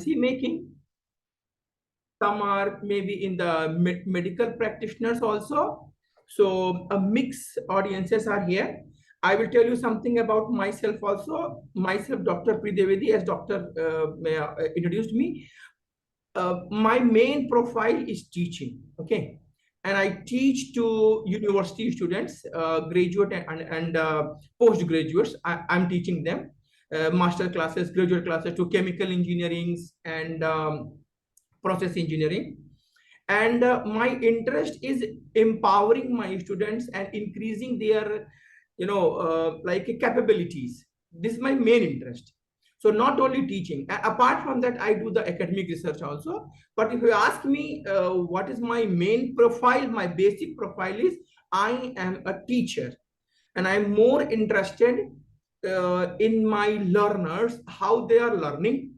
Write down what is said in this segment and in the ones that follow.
policy making. Some are maybe in the medical practitioners also. So a mixed audiences are here. I will tell you something about myself also. Myself, Dr. Pridevedi, as Dr. Introduced me. My main profile is teaching, okay? And I teach to university students, graduate and postgraduates. I'm teaching them master classes, graduate classes to chemical engineering and process engineering. And my interest is empowering my students and increasing their, like capabilities. This is my main interest. So not only teaching, apart from that, I do the academic research also. But if you ask me what is my main profile, my basic profile is I am a teacher, and I'm more interested in my learners, how they are learning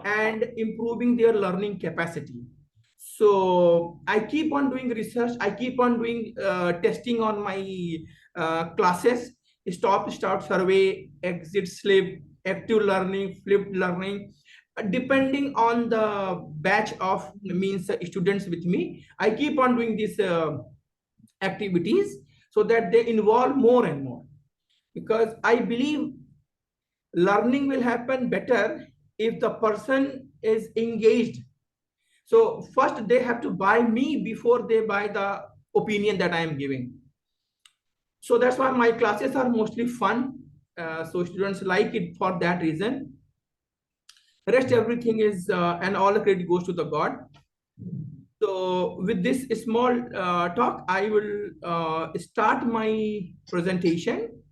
and improving their learning capacity. So I keep on doing research. I keep on doing testing on my classes, stop, start survey, exit, slip, active learning, flipped learning. Depending on the batch of means students with me, I keep on doing these activities so that they involve more and more. Because I believe learning will happen better if the person is engaged. So first they have to buy me before they buy the opinion that I am giving. So that's why my classes are mostly fun. So students like it for that reason. Rest everything is, and all the credit goes to the God. So with this small talk, I will start my presentation.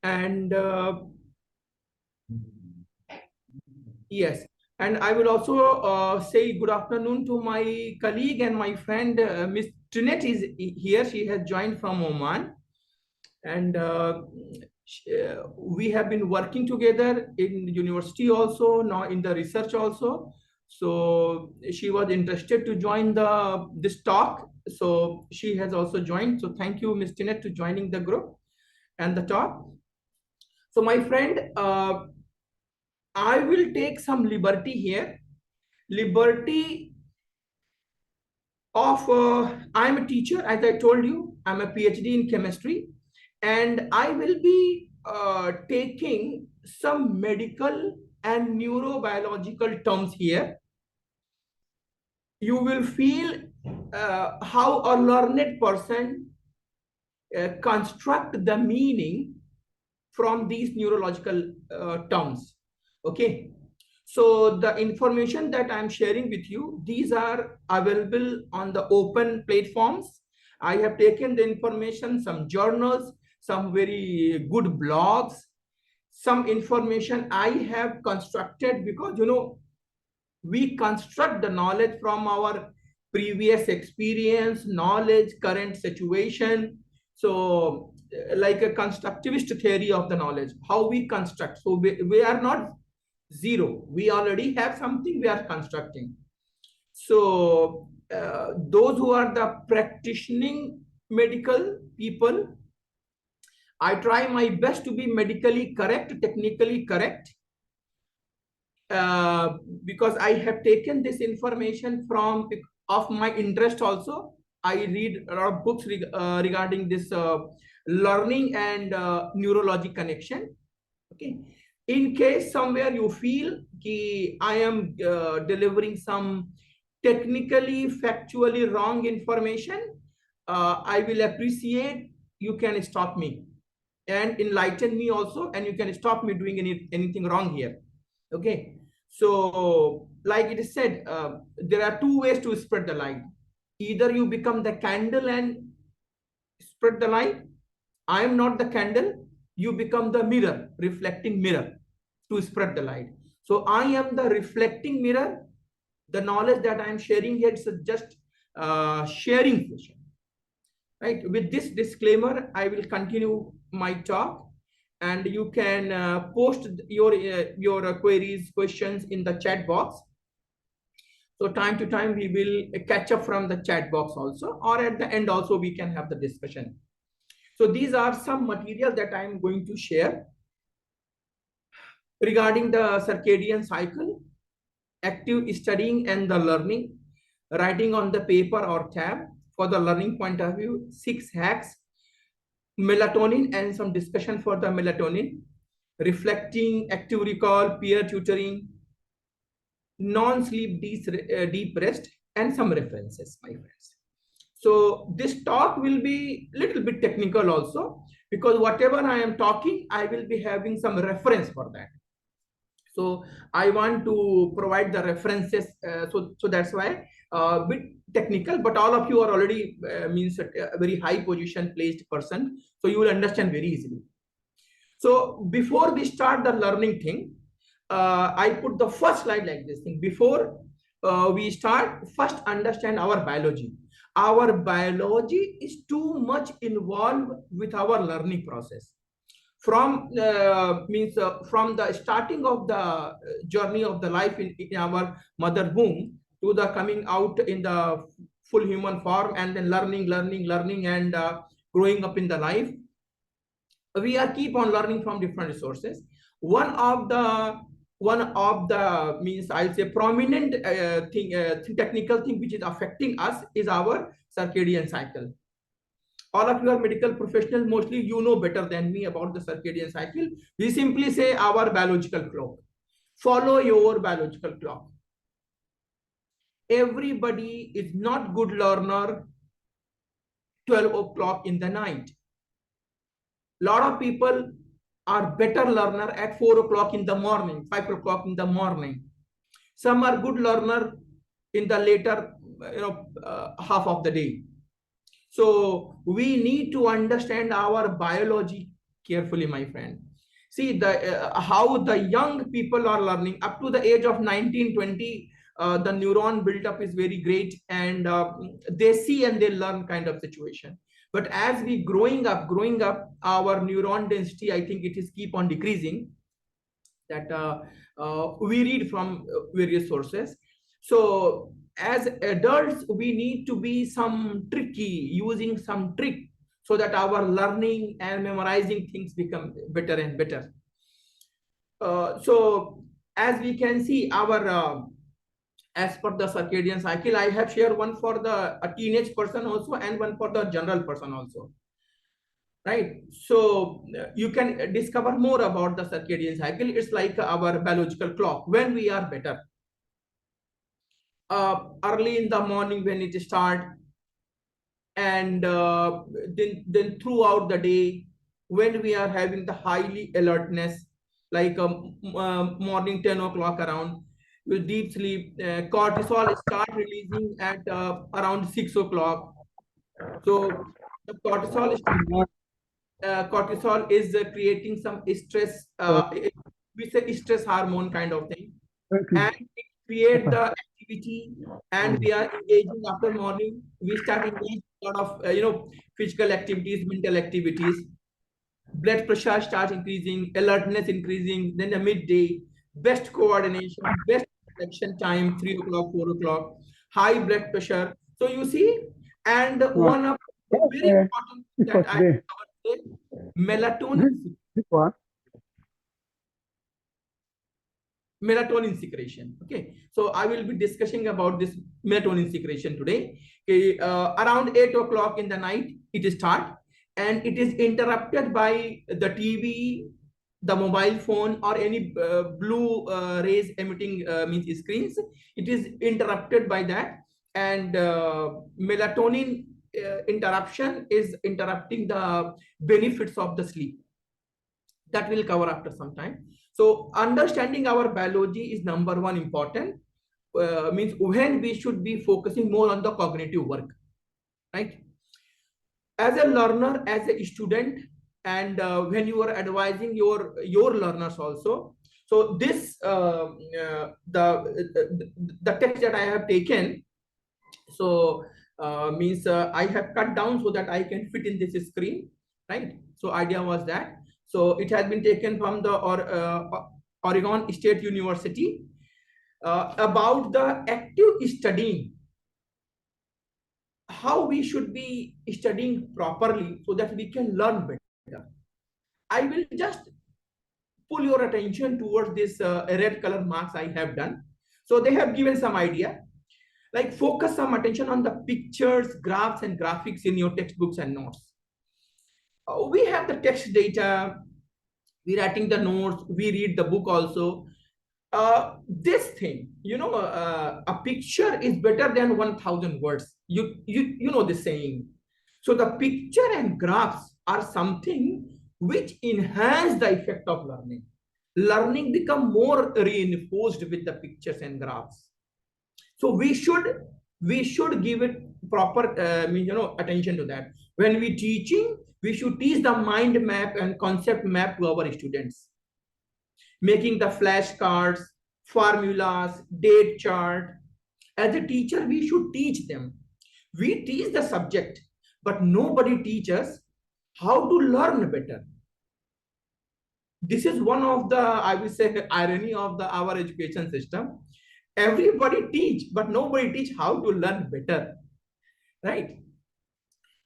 And yes, and I will also say good afternoon to my colleague and my friend, Miss Trinette is here. She has joined from Oman. And we have been working together in university also, now in the research also. So she was interested to join this talk. So she has also joined. So thank you, Miss Trinette, to joining the group and the talk. So my friend, I will take some liberty here. Liberty of, I'm a teacher, as I told you, I'm a PhD in chemistry, and I will be taking some medical and neurobiological terms here. You will feel how a learned person construct the meaning from these neurological terms, okay? So the information that I'm sharing with you, these are available on the open platforms. I have taken the information, some journals, some very good blogs, some information I have constructed, because, we construct the knowledge from our previous experience, knowledge, current situation. So like a constructivist theory of the knowledge, how we construct. So we are not zero. We already have something, we are constructing. So those who are the practicing medical people, I try my best to be medically correct, technically correct, because I have taken this information from of my interest also. I read a lot of books regarding this learning and neurology connection. Okay. In case somewhere you feel ki I am delivering some technically, factually wrong information, I will appreciate you can stop me and enlighten me also, and you can stop me doing anything wrong here. Okay. So like it is said, there are two ways to spread the light. Either you become the candle and spread the light. I am not the candle. You become the mirror, reflecting mirror to spread the light. So I am the reflecting mirror. The knowledge that I am sharing here is just sharing session. Right. With this disclaimer, I will continue my talk, and you can post your queries, questions in the chat box. So time to time, we will catch up from the chat box also, or at the end also, we can have the discussion. So these are some material that I'm going to share regarding the circadian cycle. active studying and the learning, writing on the paper or tab for the learning point of view, 6 hacks, melatonin and some discussion for the melatonin, reflecting, active recall, peer tutoring, non-sleep deep rest, and some references, my friends. So this talk will be little bit technical also, because whatever I am talking, I will be having some reference for that. So I want to provide the references. So that's why bit technical, but all of you are already means a very high position placed person. So you will understand very easily. So before we start the learning thing, I put the first slide like this thing. Before we start, first understand our biology. Our biology is too much involved with our learning process. From the starting of the journey of the life in our mother womb to the coming out in the full human form, and then learning, and growing up in the life, we are keep on learning from different resources. One of the means I'll say prominent technical thing which is affecting us is our circadian cycle. All of you are medical professionals, mostly you know better than me about the circadian cycle. We simply say our biological clock. Follow your biological clock. Everybody is not good learner 12 o'clock in the night. Lot of people are better learner at 4 o'clock in the morning, 5 o'clock in the morning. Some are good learner in the later half of the day. So we need to understand our biology carefully, my friend. See how the young people are learning up to the age of 19, 20. The neuron build up is very great, and they see and they learn kind of situation. But as we growing up, our neuron density, I think it is keep on decreasing. That we read from various sources. So as adults, we need to be some tricky, using some trick, so that our learning and memorizing things become better and better. So as we can see, our as per the circadian cycle, I have shared one for the a teenage person also, and one for the general person also, right? So you can discover more about the circadian cycle. It's like our biological clock. When we are better, early in the morning when it start, and then throughout the day, when we are having the highly alertness, like morning 10 o'clock around, with deep sleep, cortisol start releasing at around 6 o'clock. So the cortisol is creating some stress, we say stress hormone kind of thing, and it create the activity, and we are engaging after morning. We start engaging a lot of physical activities, mental activities. Blood pressure starts increasing, alertness increasing. Then the midday, best coordination, best reflection time, 3 o'clock, 4 o'clock, high blood pressure. So you see, and one of the very important that I covered today, melatonin. Melatonin secretion. Okay, so I will be discussing about this melatonin secretion today. Okay, around 8 o'clock in the night it start, and it is interrupted by the TV, the mobile phone, or any blue rays emitting means screens. It is interrupted by that, and melatonin interruption is interrupting the benefits of the sleep. That will cover after some time. So understanding our biology is number one important. Means when we should be focusing more on the cognitive work, right? As a learner, as a student, and when you are advising your learners also. So this the text that I have taken, so means I have cut down so that I can fit in this screen, right? So idea was that. So it has been taken from the Oregon State University, about the active studying, how we should be studying properly so that we can learn better. I will just pull your attention towards this red color marks I have done. So they have given some idea, like focus some attention on the pictures, graphs, and graphics in your textbooks and notes. We have the text data, we writing the notes, we read the book also. This thing, a picture is better than 1,000 words. You know the saying. So the picture and graphs are something which enhance the effect of learning. Learning become more reinforced with the pictures and graphs. So we should give it proper attention to that. When we teaching, we should teach the mind map and concept map to our students, making the flashcards, formulas, date chart. As a teacher, we should teach them. We teach the subject, but nobody teaches how to learn better. This is one of the, I would say, irony of our education system. Everybody teach, but nobody teach how to learn better, right?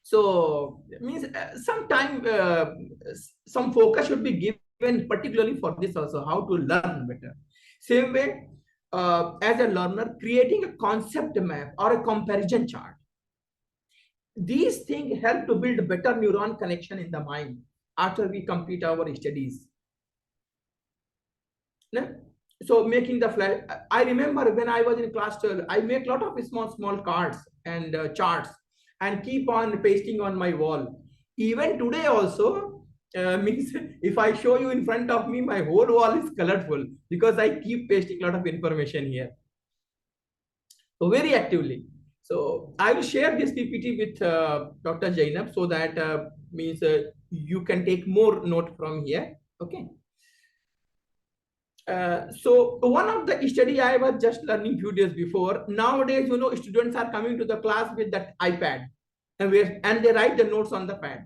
So it means some focus should be given particularly for this also, how to learn better. Same way, as a learner, creating a concept map or a comparison chart. These things help to build better neuron connection in the mind after we complete our studies. So making the flash, I remember when I was in class 12, I make a lot of small cards and charts and keep on pasting on my wall. Even today also, means if I show you in front of me, my whole wall is colorful because I keep pasting a lot of information here. So very actively. So I will share this PPT with Dr. Jainab so that means you can take more note from here. Okay. So one of the study I was just learning few days before. Nowadays, students are coming to the class with that iPad and they write the notes on the pad.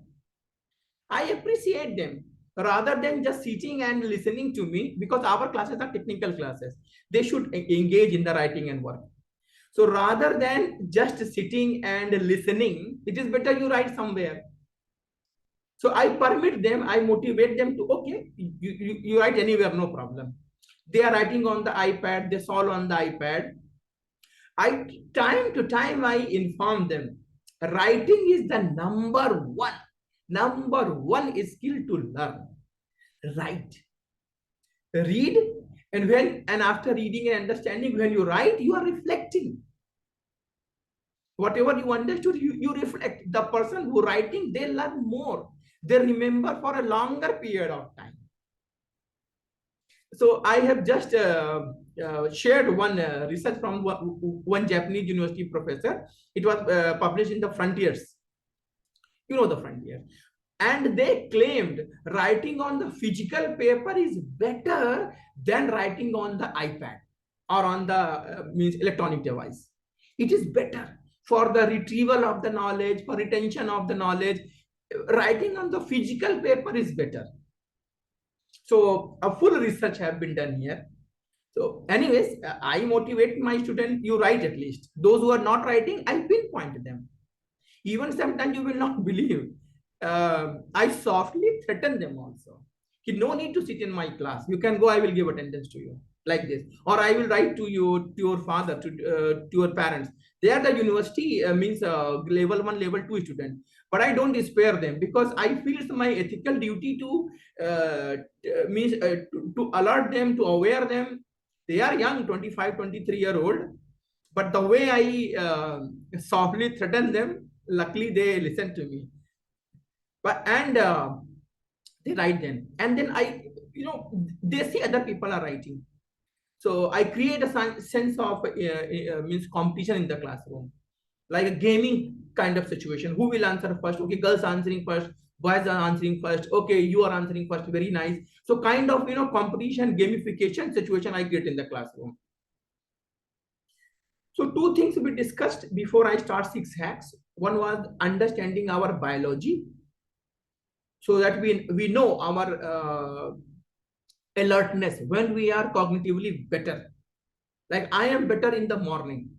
I appreciate them rather than just sitting and listening to me, because our classes are technical classes. They should engage in the writing and work. So rather than just sitting and listening, it is better you write somewhere. So I permit them, I motivate them to, okay, you write anywhere, no problem. They are writing on the iPad, they solve on the iPad. Time to time, I inform them, writing is the number one skill to learn. Write, read, and after reading and understanding, when you write, you are reflecting. Whatever you understood, you reflect. The person who writing, they learn more. They remember for a longer period of time. So I have just shared one research from one Japanese university professor. It was published in the Frontiers. You know the Frontiers. And they claimed writing on the physical paper is better than writing on the iPad or on the means electronic device. It is better for the retrieval of the knowledge, for retention of the knowledge. Writing on the physical paper is better. So a full research have been done here. So anyways, I motivate my student, you write at least. Those who are not writing, I pinpoint them. Even sometimes you will not believe. I softly threaten them also. No need to sit in my class. You can go, I will give attendance to you. Like this. Or I will write to you, to your father, to your parents. They are the university, means level 1, level 2 student. But I don't spare them because I feel it's my ethical duty to to alert them, to aware them. They are young, 25, 23-year-old. But the way I softly threaten them, luckily they listen to me. And they write them. And then they see other people are writing. So I create a sense of means competition in the classroom, like a gaming kind of situation. Who will answer first? Okay, girls answering first, boys are answering first. Okay, you are answering first. Very nice. So kind of competition, gamification situation I get in the classroom. So two things we discussed before I start 6 hacks. One was understanding our biology, so that we know our alertness when we are cognitively better. Like I am better in the morning,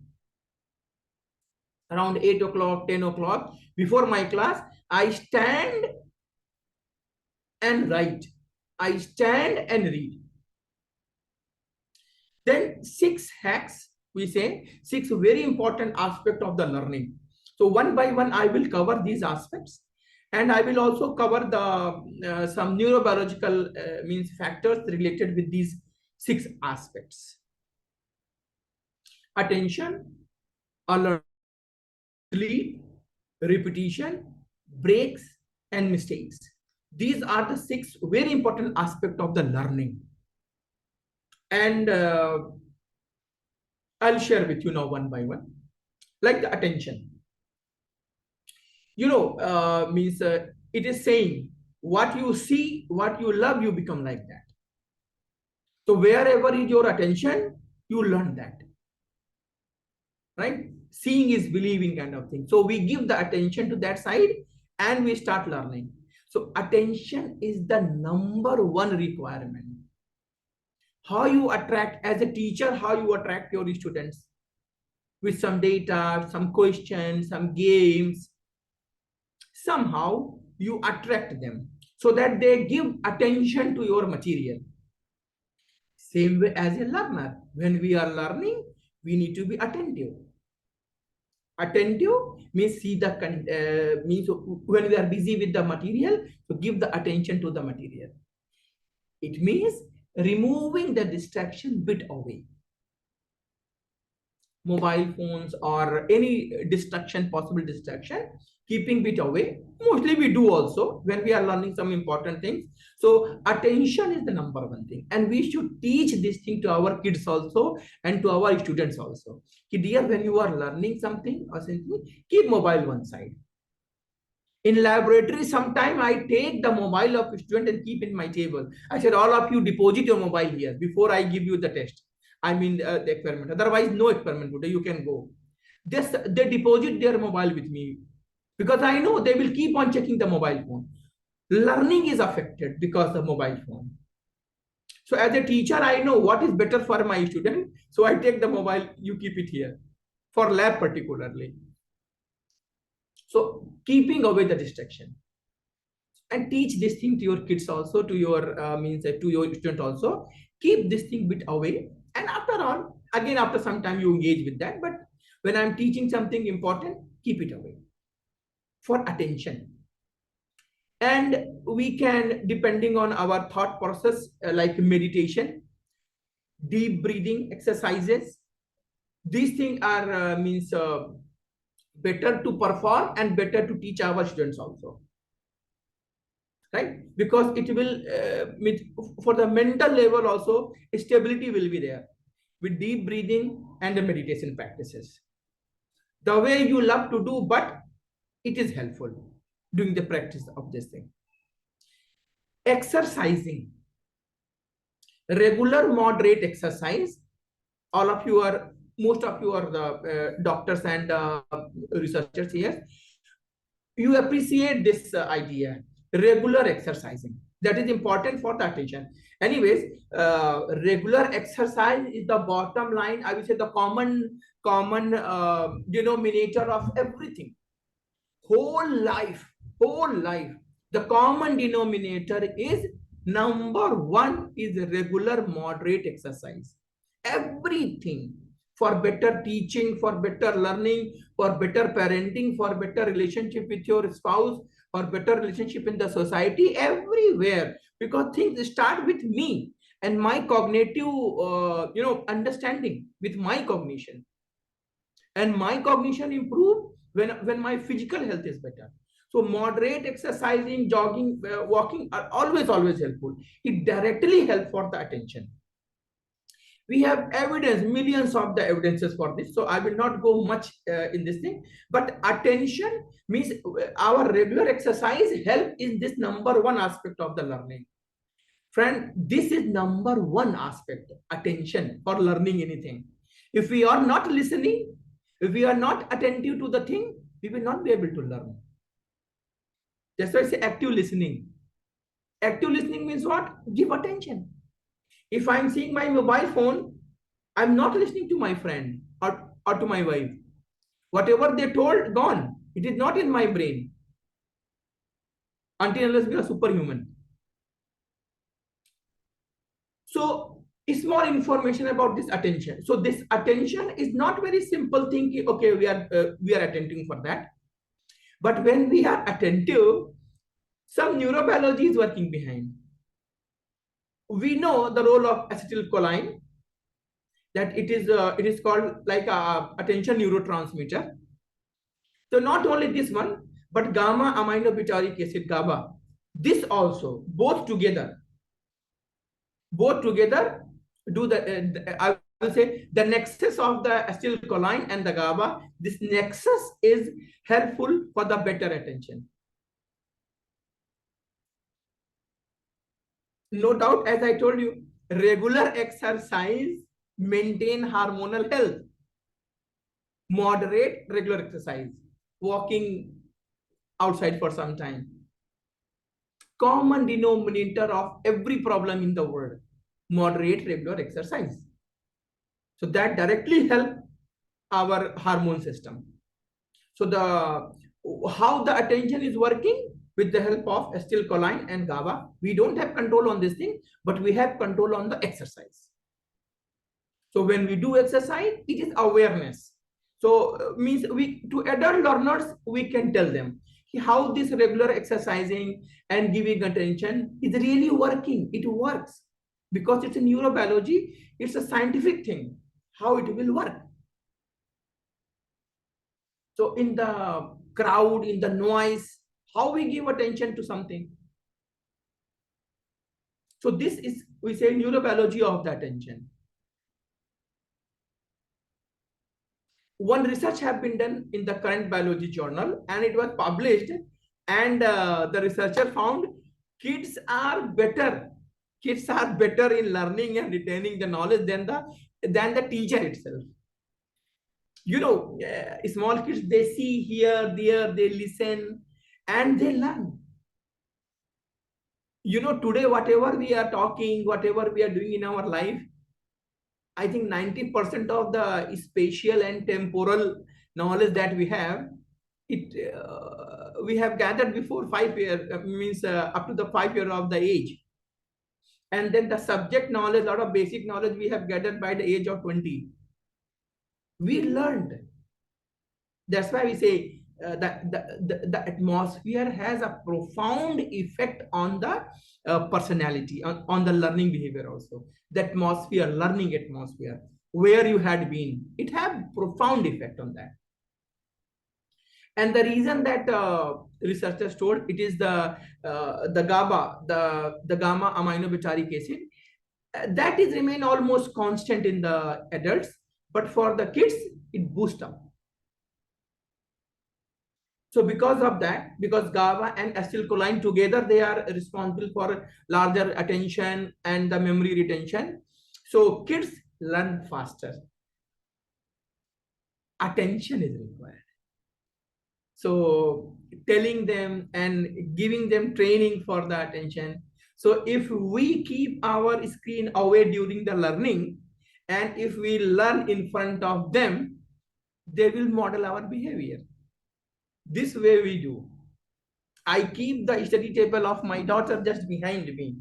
around 8 o'clock, 10 o'clock, before my class, I stand and write. I stand and read. Then 6 hacks, we say 6 very important aspects of the learning. So one by one, I will cover these aspects, and I will also cover the some neurobiological means factors related with these 6 aspects. Attention, alert, sleep, repetition, breaks, and mistakes. These are the 6 very important aspects of the learning. And I'll share with you now one by one. Like the attention. Means it is saying what you see, what you love, you become like that. So wherever is your attention, you learn that. Right? Seeing is believing kind of thing. So we give the attention to that side and we start learning. So attention is the number one requirement. How you attract, as a teacher, how you attract your students with some data, some questions, some games. Somehow you attract them so that they give attention to your material. Same way as a learner. When we are learning, we need to be attentive. Attentive means see the means when we are busy with the material, to give the attention to the material. It means removing the distraction bit away. Mobile phones or any distraction, possible distraction, keeping bit away. Mostly we do also when we are learning some important things. So attention is the number one thing, and we should teach this thing to our kids also and to our students also. Dear, when you are learning something or something, keep mobile one side. In laboratory, sometime I take the mobile of student and keep in my table. I said, all of you deposit your mobile here before I give you the test. I mean the experiment. Otherwise, no experiment today. You can go. They deposit their mobile with me because I know they will keep on checking the mobile phone. Learning is affected because of mobile phone. So as a teacher, I know what is better for my student. So I take the mobile, you keep it here for lab particularly. So keeping away the distraction, and teach this thing to your kids also, to your to your student also. Keep this thing bit away, and after all, again after some time you engage with that. But when I'm teaching something important, keep it away for attention. And we can, depending on our thought process, like meditation, deep breathing exercises. These things are better to perform and better to teach our students also, right? Because it will for the mental level also, stability will be there with deep breathing and the meditation practices. The way you love to do, but it is helpful doing the practice of this thing. Exercising, regular moderate exercise. All of you are, most of you are the doctors and researchers here. You appreciate this idea, regular exercising. That is important for the attention. Anyways, regular exercise is the bottom line. I would say the common denominator of everything. Whole life. The common denominator is number one is regular moderate exercise. Everything, for better teaching, for better learning, for better parenting, for better relationship with your spouse, for better relationship in the society, everywhere. Because things start with me and my cognitive, understanding, with my cognition. And my cognition improve when my physical health is better. So moderate exercising, jogging, walking are always helpful. It directly helps for the attention. We have evidence, millions of the evidences for this. So I will not go much in this thing. But attention means our regular exercise help in this number one aspect of the learning. Friend, this is number one aspect, attention, for learning anything. If we are not listening, if we are not attentive to the thing, we will not be able to learn. That's why I say active listening. Active listening means what? Give attention. If I'm seeing my mobile phone, I'm not listening to my friend or to my wife. Whatever they told, gone. It is not in my brain. Until unless we are superhuman. So Small information about this attention. So this attention is not very simple thing. Okay, we are attending for that. But when we are attentive, some neurobiology is working behind. We know the role of acetylcholine, that it is called like a attention neurotransmitter. So not only this one, but gamma aminobutyric acid, GABA. This also, both together do I will say the nexus of the acetylcholine and the GABA. This nexus is helpful for the better attention. No doubt, as I told you, regular exercise maintain hormonal health. Moderate regular exercise, walking outside for some time. Common denominator of every problem in the world, moderate regular exercise. So that directly help our hormone system. So how the attention is working with the help of acetylcholine and GABA. We don't have control on this thing, but we have control on the exercise. So when we do exercise, it is awareness. So means to adult learners, we can tell them how this regular exercising and giving attention is really working. It works because it's a neurobiology. It's a scientific thing, how it will work. So in the crowd, in the noise, how we give attention to something. So this is, we say, neurobiology of the attention. One research have been done in the current biology journal, and it was published, and the researcher found kids are better in learning and retaining the knowledge than the teacher itself. You know, small kids, they see here, there, they listen, and they learn. You know, today, whatever we are talking, whatever we are doing in our life, I think 90% of the spatial and temporal knowledge that we have, we have gathered before 5 years, means up to the 5 year of the age. And then the subject knowledge, a lot of basic knowledge we have gathered by the age of 20. We learned. That's why we say the atmosphere has a profound effect on the personality, on the learning behavior also. The atmosphere, learning atmosphere, where you had been, it had profound effect on that. And the reason that researchers told, it is the GABA, the gamma aminobutyric acid, that is remain almost constant in the adults, but for the kids, it boosts up. So because of that, because GABA and acetylcholine together, they are responsible for larger attention and the memory retention. So kids learn faster. Attention is required. So telling them and giving them training for the attention. So if we keep our screen away during the learning, and if we learn in front of them, they will model our behavior. This way we do. I keep the study table of my daughter just behind me.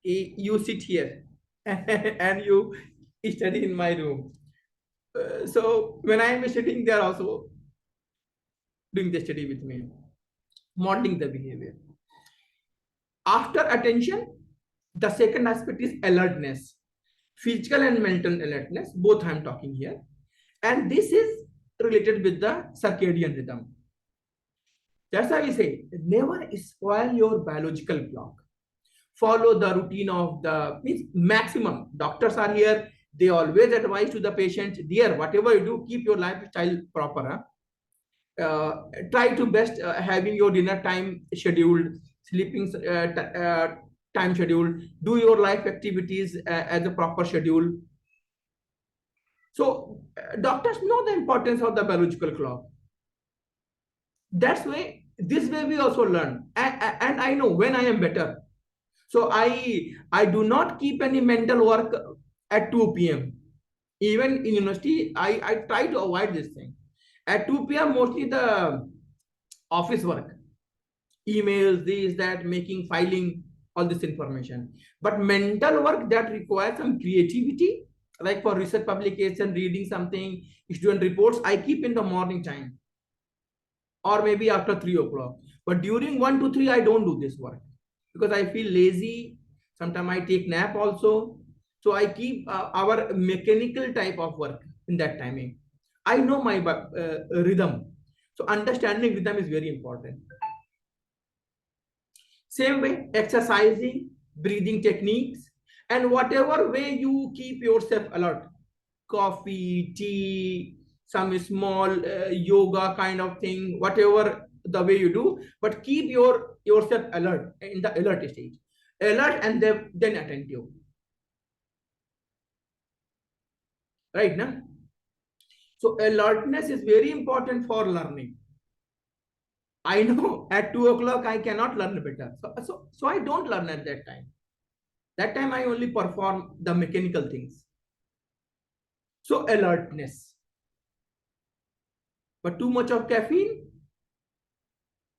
You sit here and you study in my room. So when I am studying, they are also doing the study with me, modeling the behavior. After attention, the second aspect is alertness. Physical and mental alertness, both I am talking here. And this is related with the circadian rhythm. That's why we say, never spoil your biological clock. Follow the routine of the maximum. Doctors are here. They always advise to the patient, dear, whatever you do, keep your lifestyle proper. Try to best having your dinner time scheduled, sleeping time scheduled, do your life activities as a proper schedule. So doctors know the importance of the biological clock. That's way, this way we also learn. And I know when I am better. So I do not keep any mental work at 2 p.m. Even in university, I try to avoid this thing. At 2 p.m., mostly the office work, emails, this, that, making, filing all this information. But mental work that requires some creativity, like for research publication, reading something, student reports, I keep in the morning time or maybe after 3 o'clock. But during 1 to 3, I don't do this work because I feel lazy. Sometimes I take nap also. So I keep our mechanical type of work in that timing. I know my rhythm. So understanding rhythm is very important. Same way, exercising, breathing techniques, and whatever way you keep yourself alert, coffee, tea, some small yoga kind of thing, whatever the way you do, but keep yourself alert in the alert stage, alert and then attentive, right? Now, so alertness is very important for learning. I know at 2 o'clock I cannot learn better, so I don't learn at that time. That time I only perform the mechanical things. So alertness. But too much of caffeine,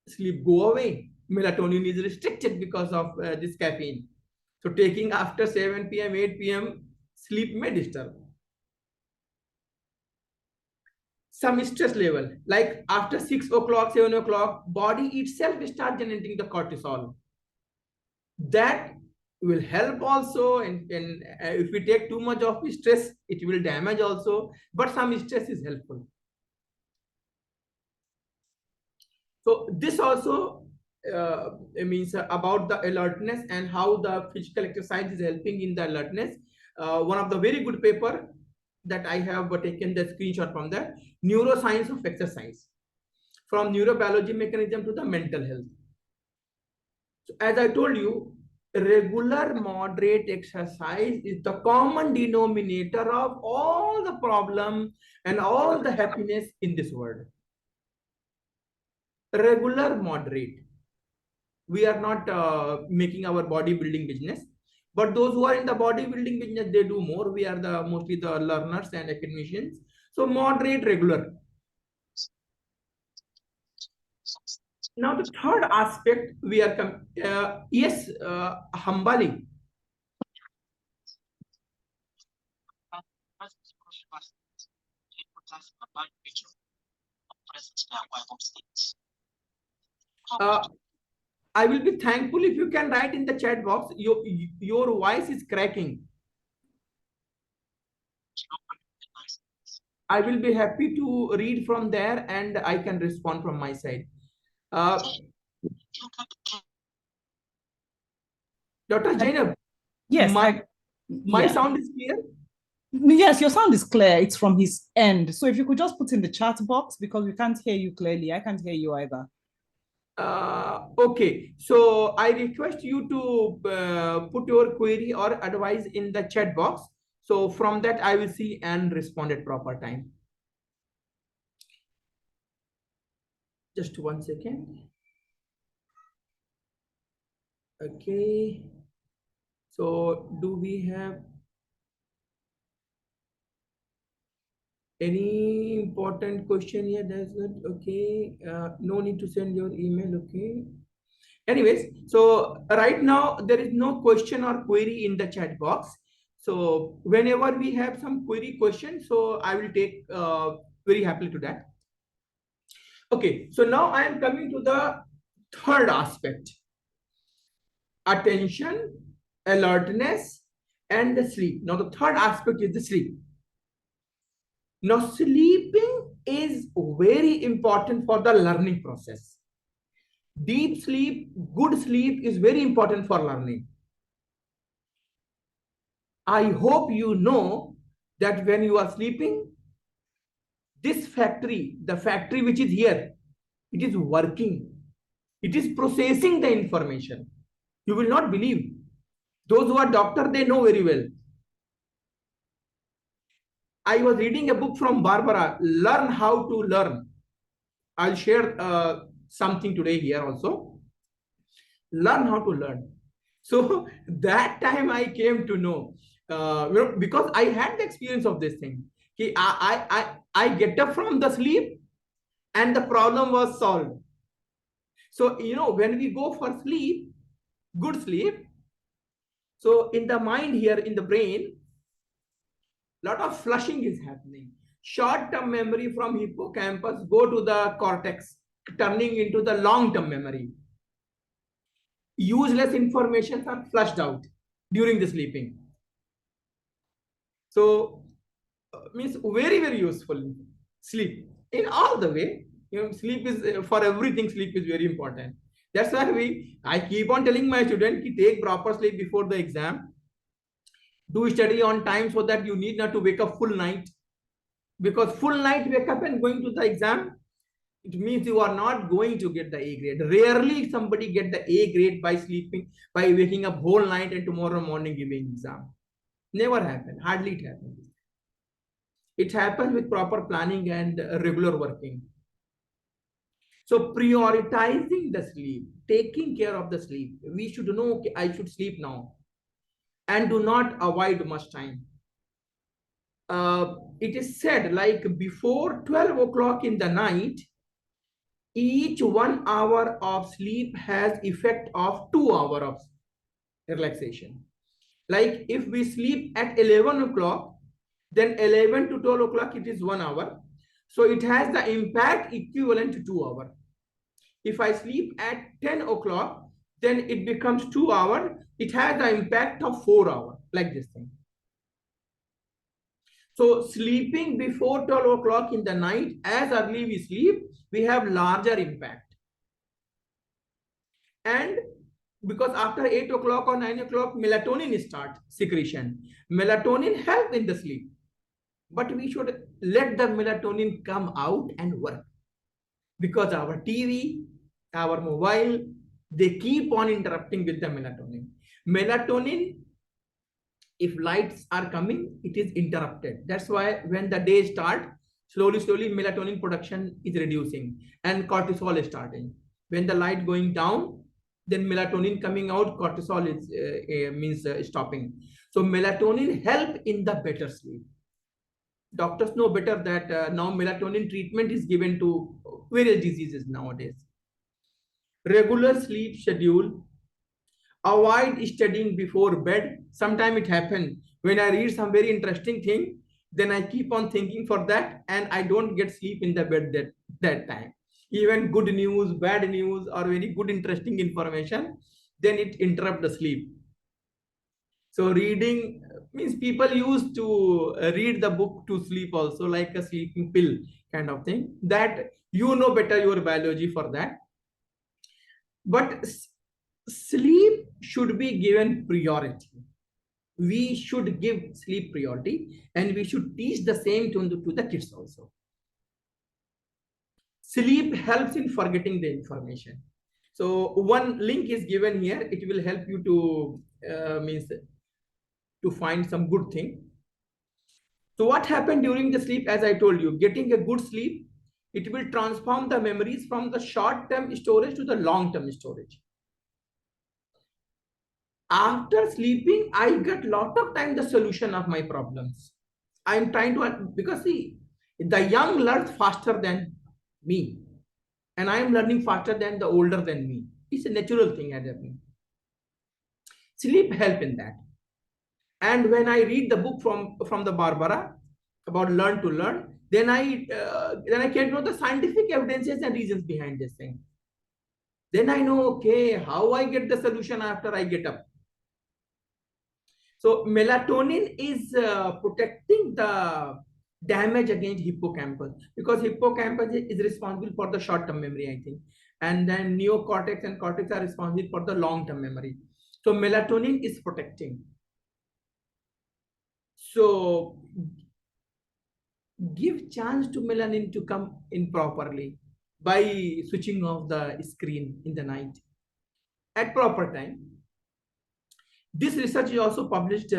sleep go away. Melatonin is restricted because of this caffeine. So taking after 7 p.m., 8 p.m., sleep may disturb. Some stress level, like after 6 o'clock, 7 o'clock, body itself start generating the cortisol. That will help also. And if we take too much of stress, it will damage also. But some stress is helpful. So this also means about the alertness and how the physical exercise is helping in the alertness. One of the very good paper that I have taken the screenshot from that, neuroscience of exercise, from neurobiology mechanism to the mental health. So as I told you, regular moderate exercise is the common denominator of all the problem and all the happiness in this world. Regular moderate. We are not making our bodybuilding business, but those who are in the bodybuilding business, they do more. We are the mostly the learners and academicians. So moderate, regular. Now the third aspect we are yes, Hambali. I will be thankful if you can write in the chat box. Your voice is cracking. I will be happy to read from there and I can respond from my side. Dr. Jainab, yes, my sound is clear? Yes, your sound is clear. It's from his end. So if you could just put in the chat box, because we can't hear you clearly. I can't hear you either. Okay, so I request you to put your query or advice in the chat box. So from that, I will see and respond at proper time. Just 1 second. Okay. So do we have any important question here? That's good. Okay. No need to send your email. Okay. Anyways, so right now there is no question or query in the chat box. So whenever we have some query question, so I will take very happily to that. Okay, so now I am coming to the third aspect: attention, alertness, and the sleep. Now the third aspect is the sleep. Now sleeping is very important for the learning process. Deep sleep, good sleep is very important for learning. I hope you know that when you are sleeping, this factory, the factory which is here, it is working. It is processing the information. You will not believe. Those who are doctor, they know very well. I was reading a book from Barbara, Learn How to Learn. I'll share something today here also. Learn how to learn. So that time I came to know, because I had the experience of this thing. I get up from the sleep and the problem was solved. So, when we go for sleep, good sleep, So in the mind here, in the brain, lot of flushing is happening. Short-term memory from hippocampus go to the cortex, turning into the long-term memory. Useless information are flushed out during the sleeping. So means very useful. Sleep in all the way. Sleep is for everything. Sleep is very important. That's why I keep on telling my student to take proper sleep before the exam. Do study on time so that you need not to wake up full night, because full night wake up and going to the exam, it means you are not going to get the A grade. Rarely somebody get the A grade by sleeping, by waking up whole night and tomorrow morning giving exam. Never happen. Hardly it happens. It happens with proper planning and regular working. So prioritizing the sleep, taking care of the sleep. We should know, okay, I should sleep now, and do not avoid much time. It is said like before 12 o'clock in the night, each 1 hour of sleep has effect of 2 hours of relaxation. Like if we sleep at 11 o'clock, then 11 to 12 o'clock, it is 1 hour. So it has the impact equivalent to 2 hours. If I sleep at 10 o'clock, then it becomes 2 hours. It has the impact of 4 hours, like this thing. So sleeping before 12 o'clock in the night, as early we sleep, we have larger impact. And because after 8 o'clock or 9 o'clock, melatonin starts secretion. Melatonin helps in the sleep. But we should let the melatonin come out and work. Because our TV, our mobile, they keep on interrupting with the melatonin. Melatonin, if lights are coming, it is interrupted. That's why when the day starts, slowly, melatonin production is reducing and cortisol is starting. When the light going down, then melatonin coming out, cortisol is stopping. So melatonin help in the better sleep. Doctors know better that now melatonin treatment is given to various diseases nowadays. Regular sleep schedule. Avoid studying before bed. Sometimes it happens when I read some very interesting thing, then I keep on thinking for that and I don't get sleep in the bed that time. Even good news, bad news, or very good interesting information, then it interrupt the sleep. So reading means people used to read the book to sleep also, like a sleeping pill kind of thing. That you know better your biology for that. But sleep should be given priority. We should give sleep priority, and we should teach the same to the kids also. Sleep helps in forgetting the information. So one link is given here. It will help you to means to find some good thing. So what happened during the sleep? As I told you, getting a good sleep, it will transform the memories from the short-term storage to the long-term storage. After sleeping, I get lot of time the solution of my problems. I'm trying to, because see, the young learn faster than me, and I am learning faster than the older than me. It's a natural thing as happening. Sleep help in that. And when I read the book from the Barbara about learn to learn, then I can know the scientific evidences and reasons behind this thing. Then I know, okay, how I get the solution after I get up. So melatonin is protecting the damage against hippocampus, because hippocampus is responsible for the short-term memory, I think. And then neocortex and cortex are responsible for the long-term memory. So melatonin is protecting. So give chance to melanin to come in properly by switching off the screen in the night at proper time. This research is also published,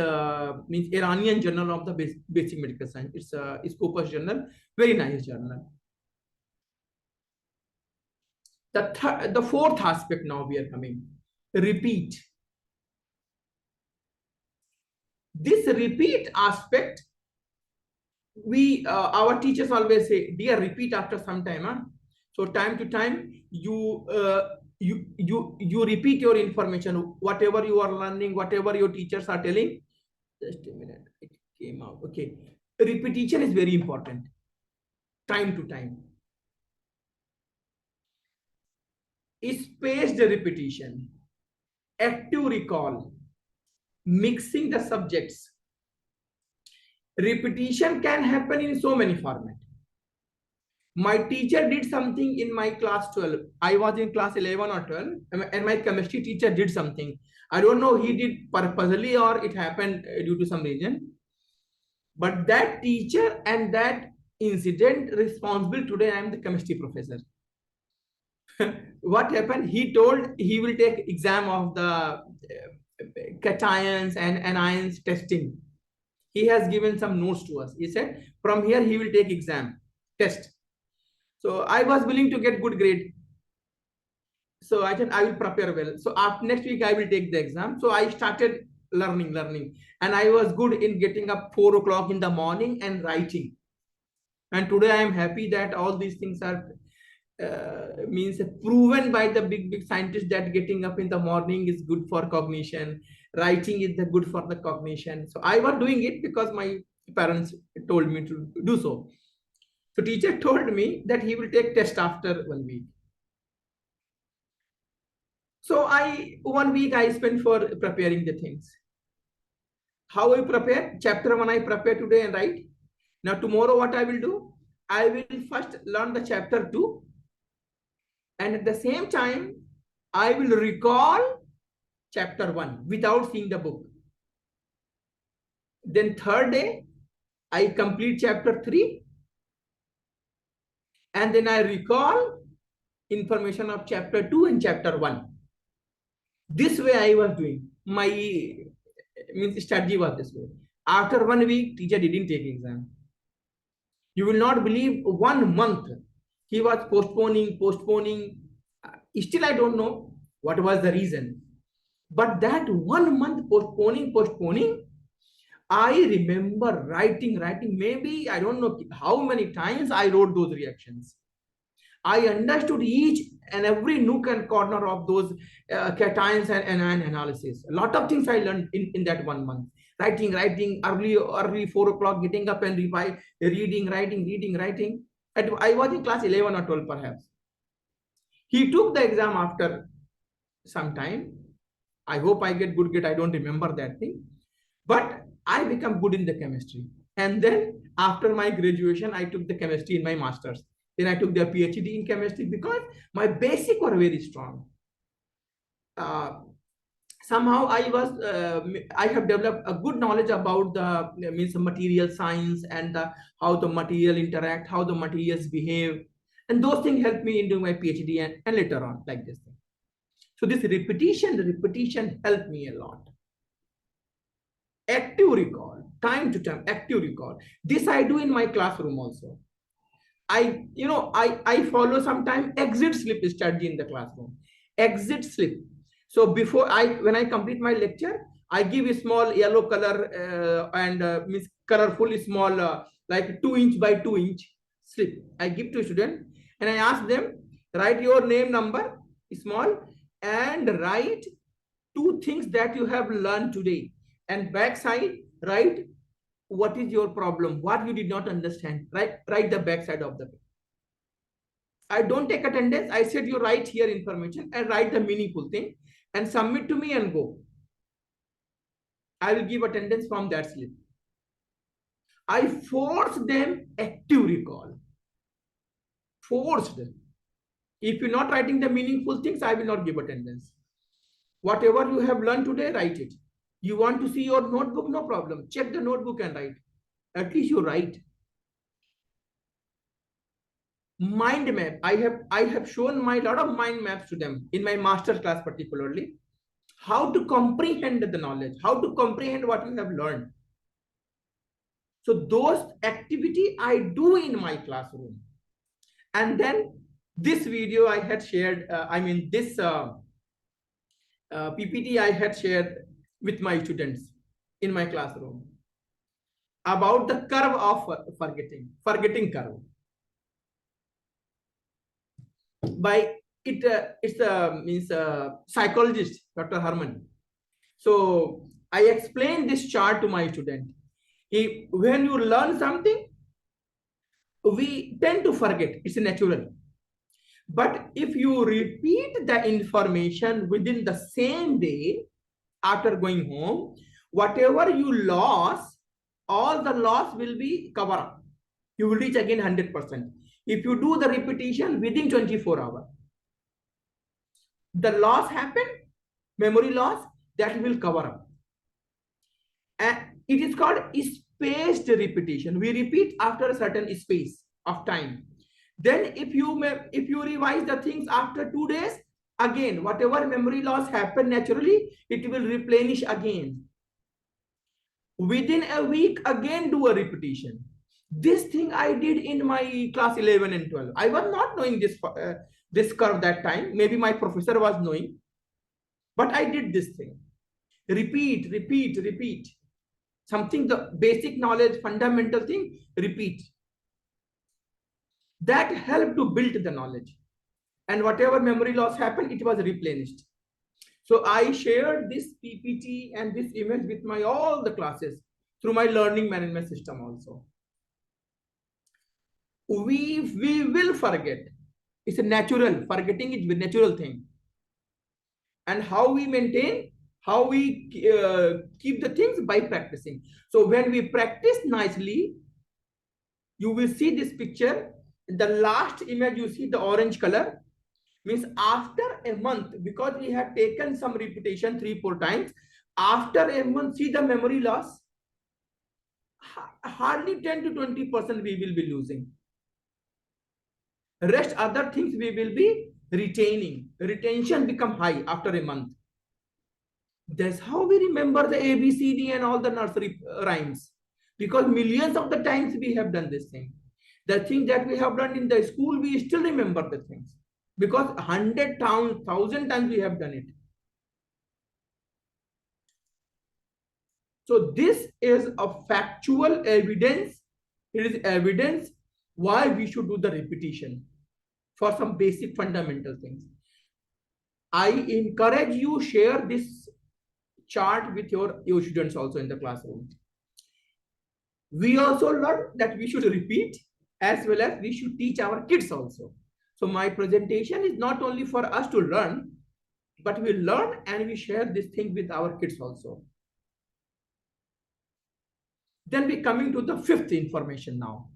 means Iranian Journal of the Basic Medical Science. It's a Scopus journal, very nice journal. The fourth aspect now we are coming, repeat. This repeat aspect, our teachers always say, dear, repeat after some time. Huh? So time to time, you you repeat your information, whatever you are learning, whatever your teachers are telling. Just a minute, it came out. Okay, repetition is very important, time to time. Spaced repetition, active recall, mixing the subjects. Repetition can happen in so many formats. My teacher did something in my class 12. I was in class 11 or 12, and my chemistry teacher did something. I don't know he did purposely or it happened due to some reason. But that teacher and that incident responsible today, I am the chemistry professor. What happened? He told he will take exam of the cations and anions testing. He has given some notes to us. He said from here he will take exam test. So I was willing to get good grade. So I said I will prepare well. So after next week I will take the exam. So I started learning, and I was good in getting up 4 o'clock in the morning and writing. And today I am happy that all these things are means proven by the big scientists that getting up in the morning is good for cognition, writing is the good for the cognition. So I was doing it because my parents told me to do so. So teacher told me that he will take test after 1 week. So I 1 week I spent for preparing the things. How I prepare? Chapter 1 I prepare today and write. Now tomorrow what I will do? I will first learn the chapter 2, and at the same time I will recall chapter 1 without seeing the book. Then third day I complete chapter 3, and then I recall information of chapter 2 and chapter 1. This way I was doing. My means strategy was this way. After 1 week, teacher didn't take exam. You will not believe 1 month he was postponing. Still, I don't know what was the reason. But that 1 month postponing, I remember writing. Maybe I don't know how many times I wrote those reactions. I understood each and every nook and corner of those cations and anion analysis. A lot of things I learned in that 1 month. Writing, early 4 o'clock, getting up and reading, writing. I was in class 11 or 12 perhaps. He took the exam after some time. I hope I get good grade. I don't remember that thing. But I become good in the chemistry. And then after my graduation, I took the chemistry in my master's. Then I took the PhD in chemistry because my basic were very strong. Somehow I have developed a good knowledge about the means material science and how the material interact, how the materials behave. And those things helped me in doing my PhD and later on like this thing. So this repetition helped me a lot. Active recall, time to time, active recall. This I do in my classroom also. I follow sometimes exit slip strategy in the classroom. Exit slip. So when I complete my lecture, I give a small yellow color and means colorful small like 2 inch by 2 inch slip. I give to student and I ask them write your name, number, small, and write 2 things that you have learned today. And backside write what is your problem, what you did not understand. Write the backside of the paper. I don't take attendance. I said you write here information and write the meaningful thing and submit to me and go. I will give attendance from that slip. I force them active recall. Forced. If you're not writing the meaningful things, I will not give attendance. Whatever you have learned today, write it. You want to see your notebook? No problem. Check the notebook and write. At least you write. Mind map. I have shown my lot of mind maps to them in my master's class particularly. How to comprehend the knowledge, how to comprehend what you have learned. So those activity I do in my classroom. And then this video I had shared, this PPT I had shared with my students in my classroom about the curve of forgetting curve. By it's means psychologist, Dr. Herman. So I explained this chart to my student. When you learn something, we tend to forget. It's natural. But if you repeat the information within the same day after going home, whatever you lost, all the loss will be covered up. You will reach again 100%. If you do the repetition within 24 hours, the loss happened, memory loss, that will cover up. And it is called spaced repetition. We repeat after a certain space of time. Then if you revise the things after 2 days, again, whatever memory loss happened naturally, it will replenish again. Within a week, again do a repetition. This thing I did in my class 11 and 12. I was not knowing this curve that time. Maybe my professor was knowing, but I did this thing. Repeat, repeat, repeat. Something, the basic knowledge, fundamental thing, repeat. That helped to build the knowledge. And whatever memory loss happened, it was replenished. So I shared this PPT and this image with my all the classes through my learning management system also. We will forget. It's a natural, forgetting is a natural thing. And how we maintain, how we keep the things by practicing. So when we practice nicely, you will see this picture. The last image you see the orange color means after a month, because we have taken some repetition 3-4 times, after a month, see the memory loss, hardly 10 to 20% we will be losing. Rest other things we will be retaining. Retention become high after a month. That's how we remember the ABCD and all the nursery rhymes, because millions of the times we have done this thing. The thing that we have done in the school, we still remember the things, because 1,000 times we have done it. So this is a factual evidence. It is evidence why we should do the repetition for some basic fundamental things. I encourage you share this chart with your students also in the classroom. We also learned that we should repeat, as well as we should teach our kids also. So my presentation is not only for us to learn, but we learn and we share this thing with our kids also. Then we coming to the fifth information now.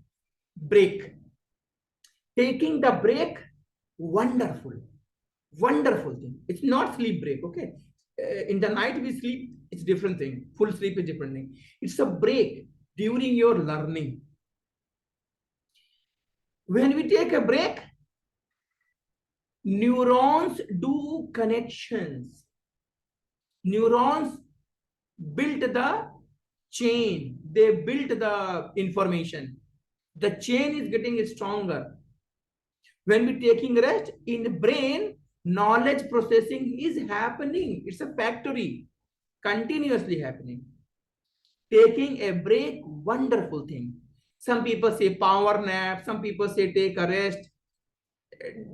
Break. Taking the break, wonderful. Wonderful thing. It's not sleep break, okay? In the night we sleep, it's different thing. Full sleep is different thing. It's a break during your learning. When we take a break, neurons do connections. Neurons build the chain. They build the information. The chain is getting stronger. When we taking rest, in the brain, knowledge processing is happening. It's a factory, continuously happening. Taking a break, wonderful thing. Some people say power nap. Some people say take a rest.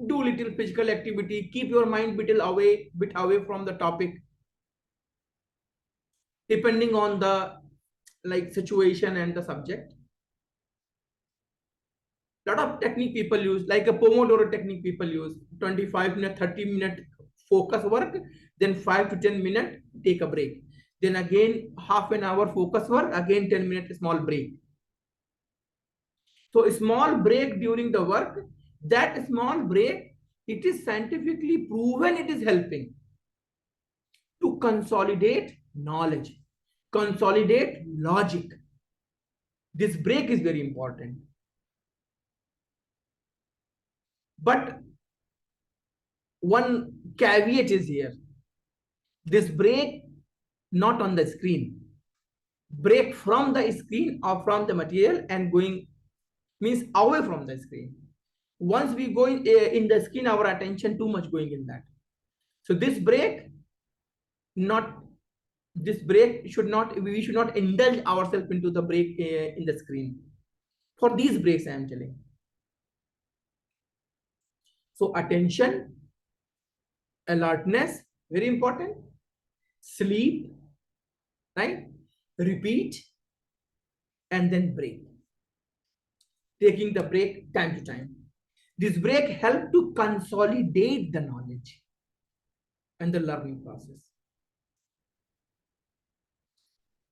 Do little physical activity. Keep your mind bit away from the topic. Depending on the situation and the subject. Lot of technique people use, like a Pomodoro technique people use. 25-minute, 30-minute focus work, then 5 to 10 minutes take a break. Then again half an hour focus work, again 10 minutes small break. So a small break during the work, that small break, it is scientifically proven it is helping to consolidate knowledge, consolidate logic. This break is very important. But one caveat is here. This break not on the screen. Break from the screen or from the material and going means away from the screen. Once we go in the screen, our attention too much going in that. So this break should not, we should not indulge ourselves into the break in the screen. For these breaks, I am telling. So attention, alertness, very important, sleep, right? Repeat, and then break. Taking the break time to time. This break help to consolidate the knowledge and the learning process.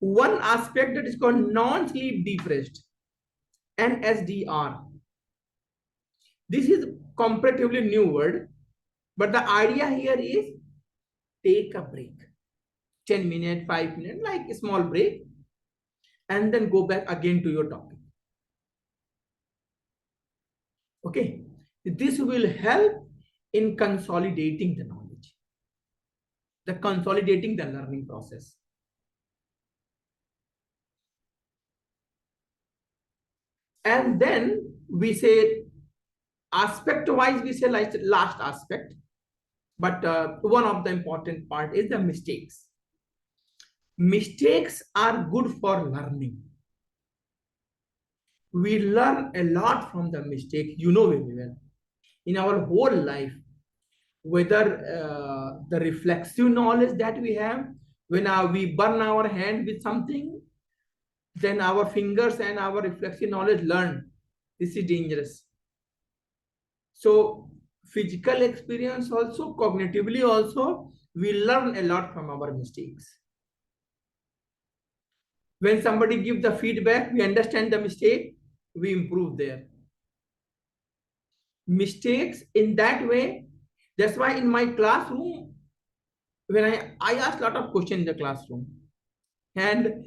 One aspect that is called non-sleep depressed, NSDR. This is comparatively new word, but the idea here is take a break. 10 minutes, 5 minutes, like a small break, and then go back again to your topic. Okay, this will help in consolidating the knowledge, the consolidating the learning process. And then we say aspect wise, we say like last aspect, but one of the important part is the mistakes. Mistakes are good for learning. We learn a lot from the mistake, you know very well, in our whole life, whether the reflexive knowledge that we have, when we burn our hand with something, then our fingers and our reflexive knowledge learn this is dangerous. So physical experience also, cognitively also, we learn a lot from our mistakes. When somebody gives the feedback, we understand the mistake, we improve there. Mistakes in that way, that's why in my classroom, when I ask a lot of questions in the classroom, and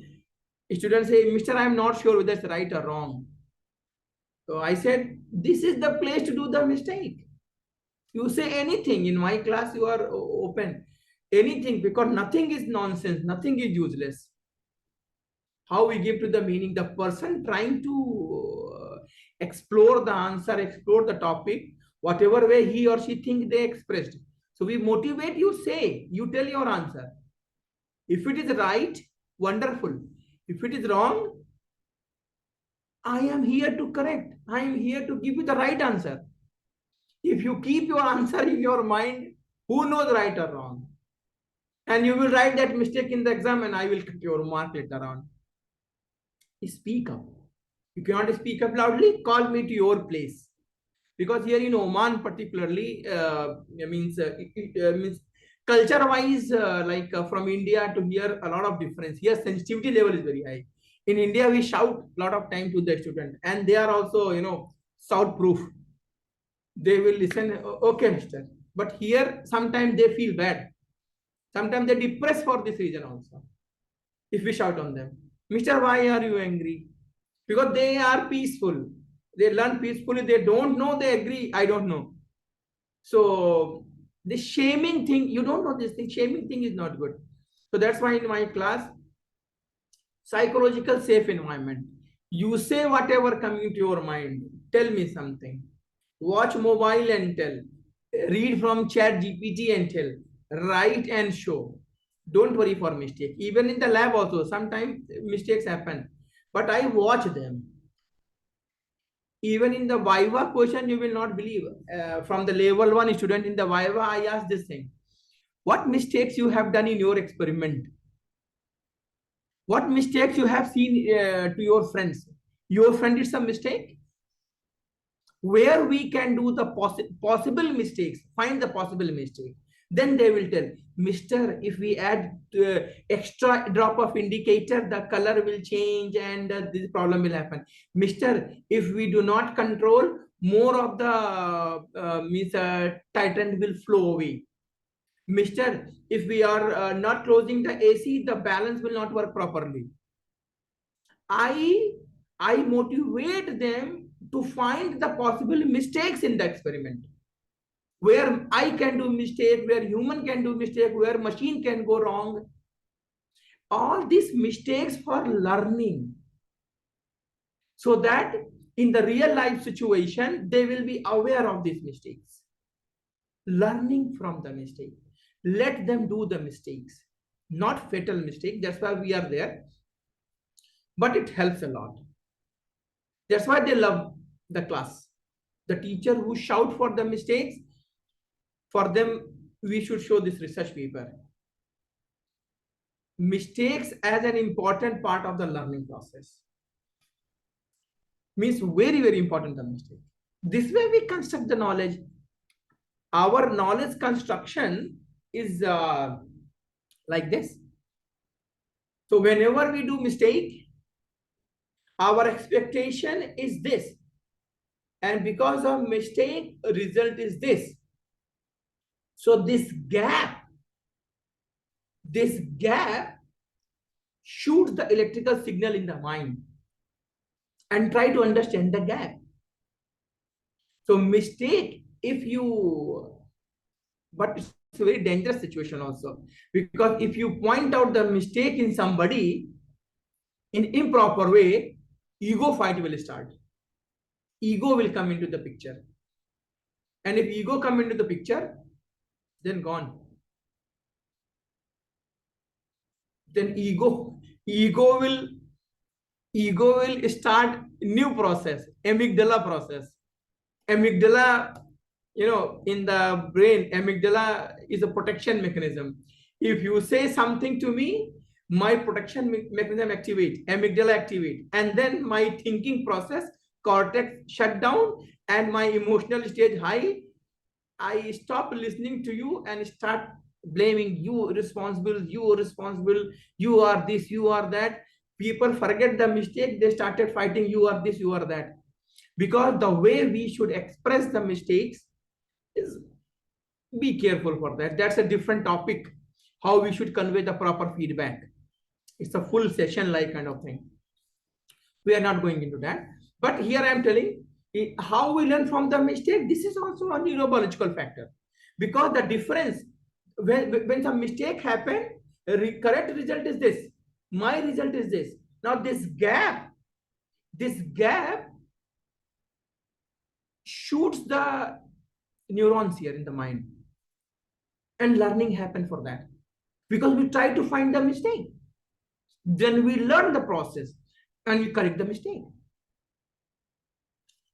students say, Mr. I'm not sure whether it's right or wrong. So I said, this is the place to do the mistake. You say anything in my class, you are open. Anything, because nothing is nonsense, nothing is useless. How we give to the meaning, the person trying to explore the answer, explore the topic, whatever way he or she think they expressed. So we motivate you, say, you tell your answer. If it is right, wonderful. If it is wrong, I am here to correct. I am here to give you the right answer. If you keep your answer in your mind, who knows right or wrong? And you will write that mistake in the exam and I will cut your mark later on. Speak up. You cannot speak up loudly, call me to your place. Because here in Oman particularly, means culture-wise, from India to here, a lot of difference. Here sensitivity level is very high. In India, we shout a lot of time to the student, and they are also, shout-proof. They will listen, okay, mister. But here, sometimes they feel bad. Sometimes they depress for this reason also. If we shout on them, Mister, why are you angry? Because they are peaceful. They learn peacefully. They don't know, they agree, I don't know. So the shaming thing, you don't know this thing, shaming thing is not good. So that's why in my class, psychological safe environment. You say whatever coming to your mind. Tell me something. Watch mobile and tell. Read from chat GPT and tell. Write and show. Don't worry for mistake. Even in the lab also, sometimes mistakes happen. But I watch them. Even in the Viva question, you will not believe. From the level 1 student in the Viva, I asked this thing. What mistakes you have done in your experiment? What mistakes you have seen to your friends? Your friend did some mistake? Where we can do the possible mistakes, find the possible mistake. Then they will tell, Mister, if we add extra drop of indicator, the color will change and this problem will happen. Mister, if we do not control, more of the titrant will flow away. Mister, if we are not closing the AC, the balance will not work properly. I motivate them to find the possible mistakes in the experiment. Where I can do mistake, where human can do mistake, where machine can go wrong. All these mistakes for learning. So that in the real life situation, they will be aware of these mistakes. Learning from the mistake. Let them do the mistakes. Not fatal mistake. That's why we are there. But it helps a lot. That's why they love the class. The teacher who shout for the mistakes, for them, we should show this research paper. Mistakes as an important part of the learning process. Means very, very important the mistake. This way we construct the knowledge. Our knowledge construction is like this. So whenever we do mistake, our expectation is this. And because of mistake, result is this. So this gap shoots the electrical signal in the mind and try to understand the gap. So mistake, if you, but it's a very dangerous situation also, because if you point out the mistake in somebody in improper way, ego fight will start. Ego will come into the picture. And if ego come into the picture, then gone. Then ego will start new process, amygdala process. Amygdala, in the brain, amygdala is a protection mechanism. If you say something to me, my protection mechanism activate, amygdala activate, and then my thinking process, cortex shut down, and my emotional stage high. I stop listening to you and start blaming you responsible, you are this, you are that. People forget the mistake, they started fighting, you are this, you are that. Because the way we should express the mistakes is, be careful for that. That's a different topic, how we should convey the proper feedback. It's a full session like kind of thing. We are not going into that. But here I am telling how we learn from the mistake. This is also a neurobiological factor. Because the difference, when some mistake happen, correct result is this. My result is this. Now this gap shoots the neurons here in the mind. And learning happen for that. Because we try to find the mistake. Then we learn the process and we correct the mistake.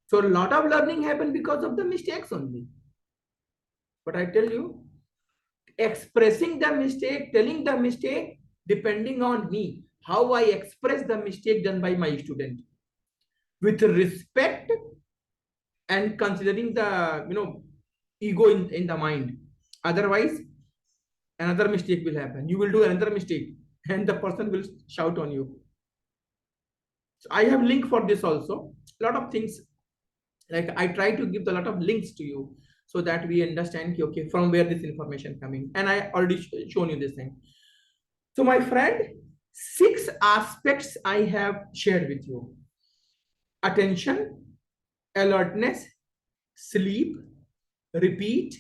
So a lot of learning happen because of the mistakes only. But I tell you, expressing the mistake, telling the mistake, depending on me, how I express the mistake done by my student. With respect and considering the ego in the mind. Otherwise, another mistake will happen. You will do another mistake and the person will shout on you. So I have link for this also. A lot of things, like I try to give a lot of links to you so that we understand, okay, from where this information coming. And I already shown you this thing. So my friend, 6 aspects I have shared with you. Attention, alertness, sleep, repeat,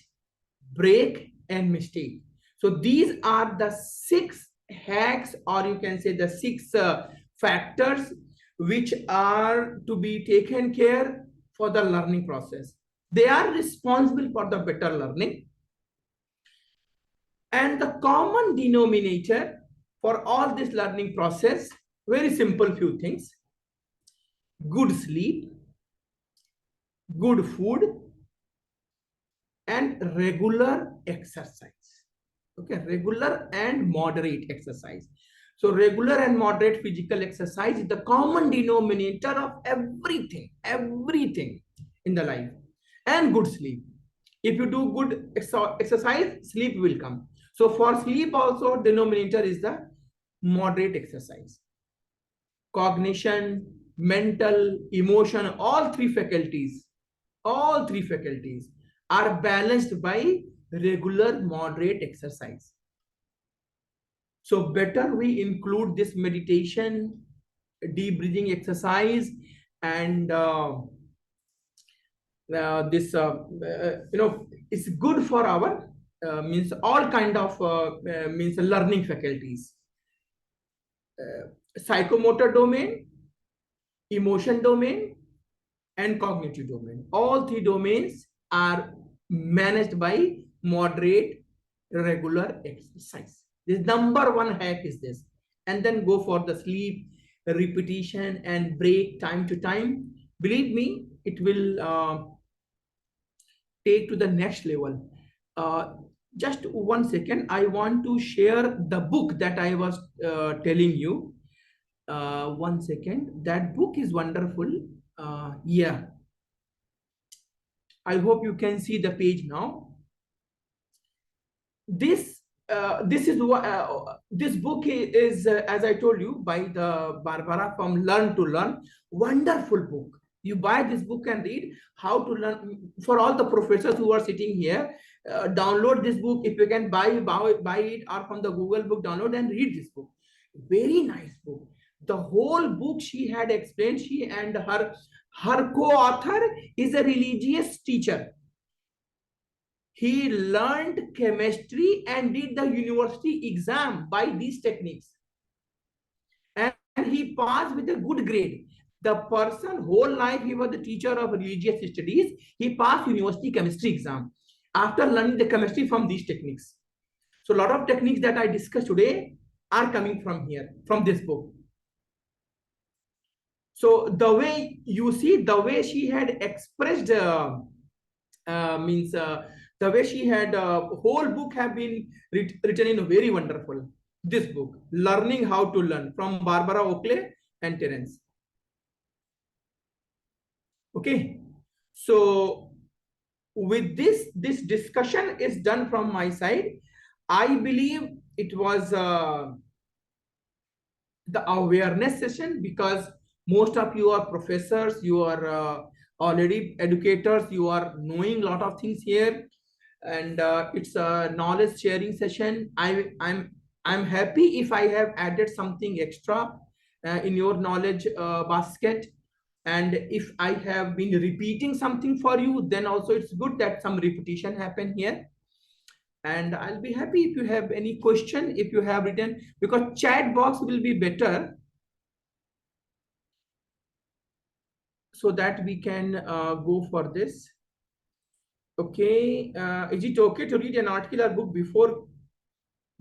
break, and mistake. So these are the 6 hacks, or you can say the 6 factors which are to be taken care for the learning process. They are responsible for the better learning. And the common denominator for all this learning process, very simple few things. Good sleep, good food, and regular exercise. Okay, regular and moderate exercise. So regular and moderate physical exercise is the common denominator of everything in the life. And good sleep. If you do good exercise, sleep will come. So for sleep also, denominator is the moderate exercise. Cognition, mental, emotion, all three faculties are balanced by regular moderate exercise. So better we include this meditation, deep breathing exercise, and this it's good for our means all kind of means learning faculties, psychomotor domain, emotion domain, and cognitive domain. All 3 domains are managed by moderate regular exercise. This number 1 hack is this. And then go for the sleep, repetition, and break time to time. Believe me, it will take to the next level. Just 1 second. I want to share the book that I was telling you. 1 second. That book is wonderful. Yeah, I hope you can see the page now. This book is as I told you, by the Barbara, from Learn to Learn. Wonderful book. You buy this book and read how to learn. For all the professors who are sitting here, download this book. If you can buy it, or from the Google book, download and read this book. Very nice book. The whole book she had explained. She and her co-author is a religious teacher. He learned chemistry and did the university exam by these techniques. And he passed with a good grade. The person, whole life, he was the teacher of religious studies. He passed university chemistry exam after learning the chemistry from these techniques. So a lot of techniques that I discussed today are coming from here, from this book. So the way you see, the way she had expressed means the way she had whole book have been written in a very wonderful. This book, Learning How to Learn, from Barbara Oakley and Terence. Okay, so with this discussion is done from my side. I believe it was the awareness session, because most of you are professors, you are already educators, you are knowing a lot of things here, and it's a knowledge sharing session. I'm happy if I have added something extra in your knowledge basket, and if I have been repeating something for you, then also it's good that some repetition happen here. And I'll be happy if you have any question, if you have written, because chat box will be better, so that we can go for this. Okay, is it okay to read an article or book before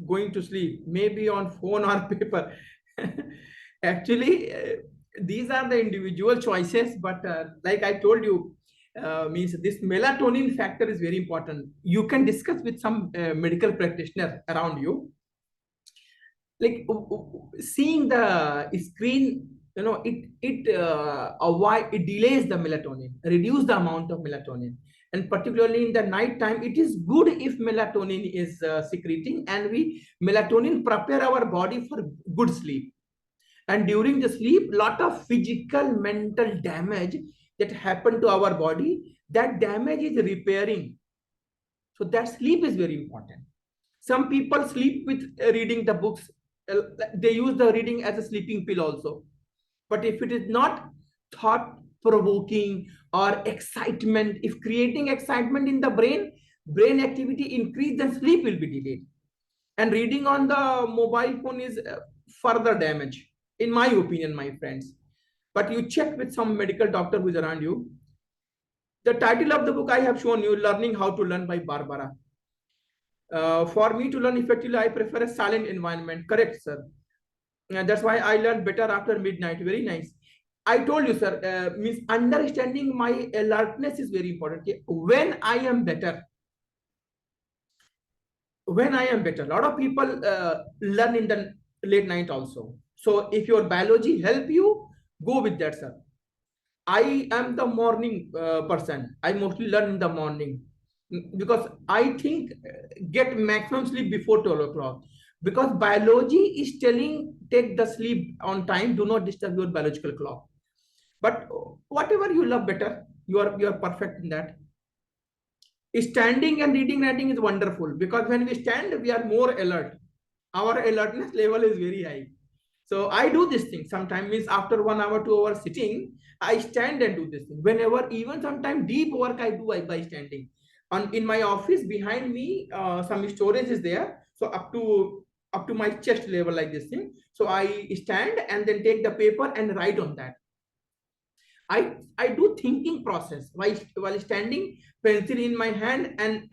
going to sleep? Maybe on phone or paper. Actually, these are the individual choices, but like I told you, means this melatonin factor is very important. You can discuss with some medical practitioner around you. Like seeing the screen, it delays the melatonin, reduce the amount of melatonin, and particularly in the night time, it is good if melatonin is secreting, and we melatonin prepare our body for good sleep. And during the sleep, lot of physical mental damage that happen to our body, that damage is repairing. So that sleep is very important. Some people sleep with reading the books. They use the reading as a sleeping pill also. But if it is not thought provoking or excitement, if creating excitement in the brain activity increase, then sleep will be delayed. And reading on the mobile phone is further damage, in my opinion, my friends. But you check with some medical doctor who is around you. The title of the book I have shown you, Learning How to Learn by Barbara. For me to learn effectively, I prefer a silent environment. Correct, sir. And that's why I learned better after midnight. Very nice. I told you, sir, means understanding my alertness is very important. Okay? When I am better, a lot of people learn in the late night also. So if your biology help you, go with that, sir. I am the morning person. I mostly learn in the morning, because I think get maximum sleep before 12 o'clock, because biology is telling take the sleep on time, do not disturb your biological clock. But whatever you love better, you are perfect in that. Standing and reading writing is wonderful, because when we stand, we are more alert. Our alertness level is very high. So I do this thing sometimes, means after 1 hour, 2 hours sitting, I stand and do this thing. Whenever, even sometimes deep work I do by standing. In my office behind me, some storage is there. So up to my chest level, like this thing. So I stand and then take the paper and write on that. I do thinking process while standing, pencil in my hand, and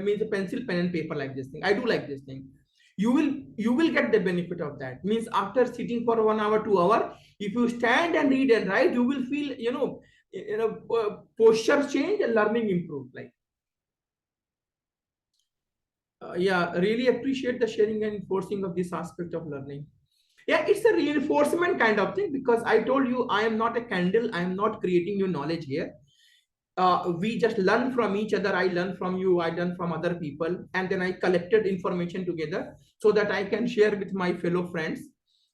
means pencil, pen, and paper, like this thing. I do like this thing. You will get the benefit of that. Means after sitting for 1 hour, 2 hour, if you stand and read and write, you will feel posture change and learning improve. Like Yeah, really appreciate the sharing and enforcing of this aspect of learning. Yeah, it's a reinforcement kind of thing, because I told you I am not a candle. I am not creating new knowledge here. We just learn from each other. I learn from you, I learn from other people, and then I collected information together so that I can share with my fellow friends.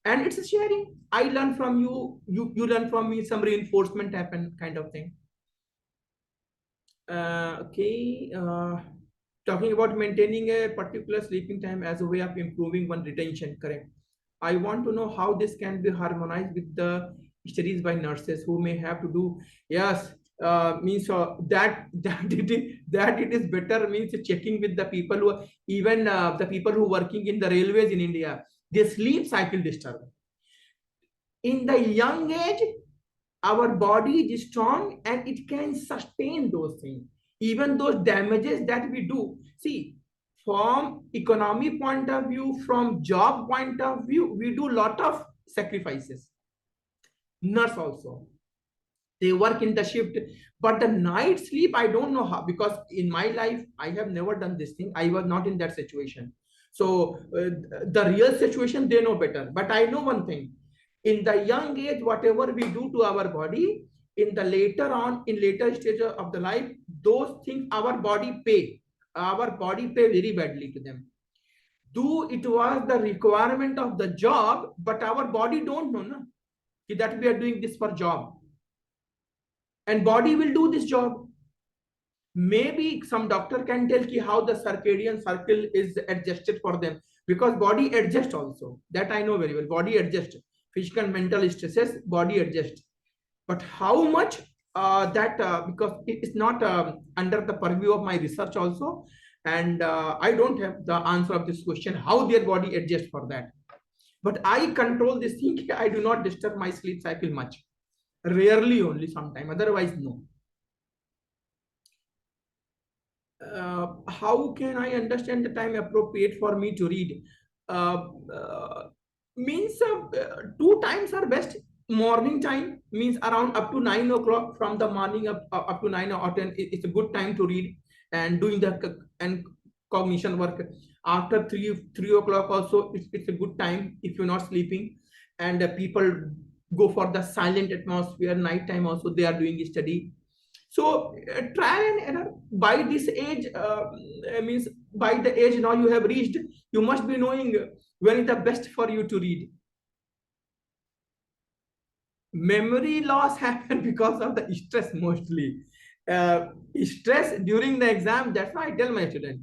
And it's a sharing. I learn from you, you learn from me, some reinforcement happen kind of thing. Okay. Talking about maintaining a particular sleeping time as a way of improving one retention, correct? I want to know how this can be harmonized with the studies by nurses who may have to do. Yes, means that it is better, means checking with the people who, even the people who working in the railways in India, their sleep cycle disturbed. In the young age, our body is strong and it can sustain those things, even those damages that we do. See, from economy point of view, from job point of view, we do lot of sacrifices. Nurse also, they work in the shift, but the night sleep, I don't know how, because in my life I have never done this thing. I was not in that situation. So the real situation they know better, but I know one thing: in the young age, whatever we do to our body, in the later on, in later stage of the life, those things our body pay very badly to them. Though it was the requirement of the job, but our body don't know na, that we are doing this for job, and body will do this job. Maybe some doctor can tell ki how the circadian circle is adjusted for them, because body adjusts also, that I know very well. Body adjusts, physical mental stresses, body adjusts, but how much, that because it's not under the purview of my research also, and I don't have the answer of this question how their body adjusts for that. But I control this thing. I do not disturb my sleep cycle much, rarely, only sometime, otherwise no. How can I understand the time appropriate for me to read? Uh, uh, Means two times are best. Morning time means around up to 9 o'clock, from the morning up to 9 or 10. It's a good time to read and doing the and cognition work. After 3 o'clock also, it's a good time if you're not sleeping. And people go for the silent atmosphere. Night time also they are doing study. So trial and error. By this age, means by the age now you have reached, you must be knowing when is the best for you to read. Memory loss happen because of the stress mostly. Stress during the exam. That's why I tell my student,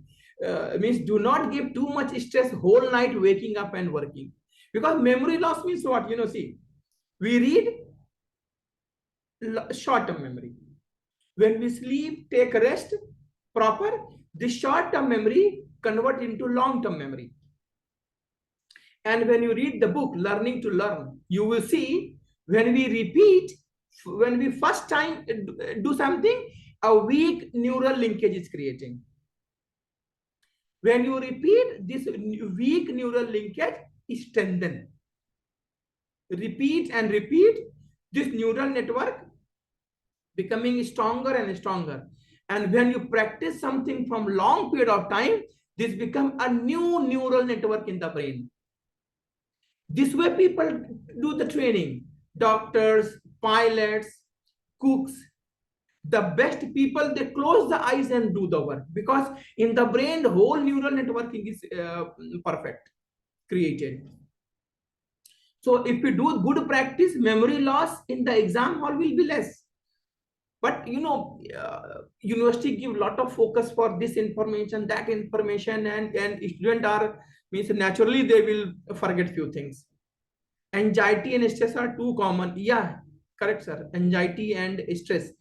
means do not give too much stress whole night waking up and working, because memory loss means what? See, we read short-term memory. When we sleep, take rest proper, this short-term memory convert into long-term memory. And when you read the book Learning to Learn, you will see, when we repeat, when we first time do something, a weak neural linkage is creating. When you repeat, this weak neural linkage is strengthened. Repeat and repeat, this neural network becoming stronger and stronger. And when you practice something from long period of time, this become a new neural network in the brain. This way people do the training. Doctors, pilots, cooks, the best people, they close the eyes and do the work, because in the brain, the whole neural networking is perfect, created. So if you do good practice, memory loss in the exam hall will be less. But university give a lot of focus for this information, that information, and student are, means naturally they will forget few things. Anxiety and stress are too common. Yeah, correct, sir. Anxiety and stress,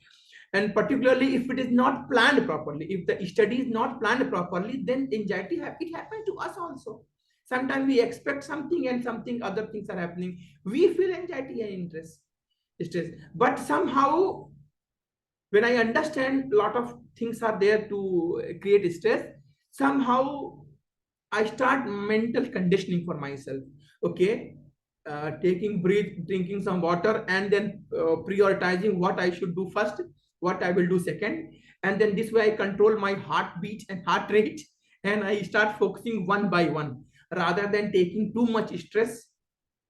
and particularly if it is not planned properly, if the study is not planned properly, then anxiety it happens to us also. Sometimes we expect something and something other things are happening, we feel anxiety and interest stress. But somehow, when I understand a lot of things are there to create stress, somehow I start mental conditioning for myself. Okay, taking breath, drinking some water, and then prioritizing what I should do first, what I will do second, and then this way I control my heartbeat and heart rate, and I start focusing one by one rather than taking too much stress,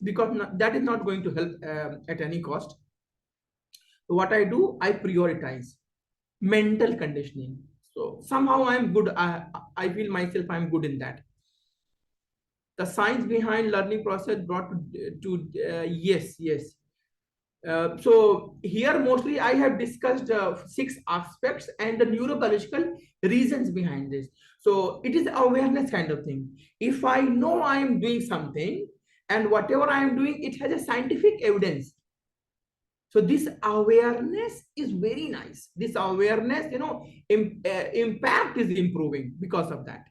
because that is not going to help at any cost. So what I do, I prioritize mental conditioning. So somehow I'm good. I feel myself I'm good in that. The science behind learning process brought to yes. So here mostly I have discussed six aspects and the neurobiological reasons behind this. So it is awareness kind of thing. If I know I am doing something and whatever I am doing, it has a scientific evidence. So this awareness is very nice. This awareness, impact is improving because of that.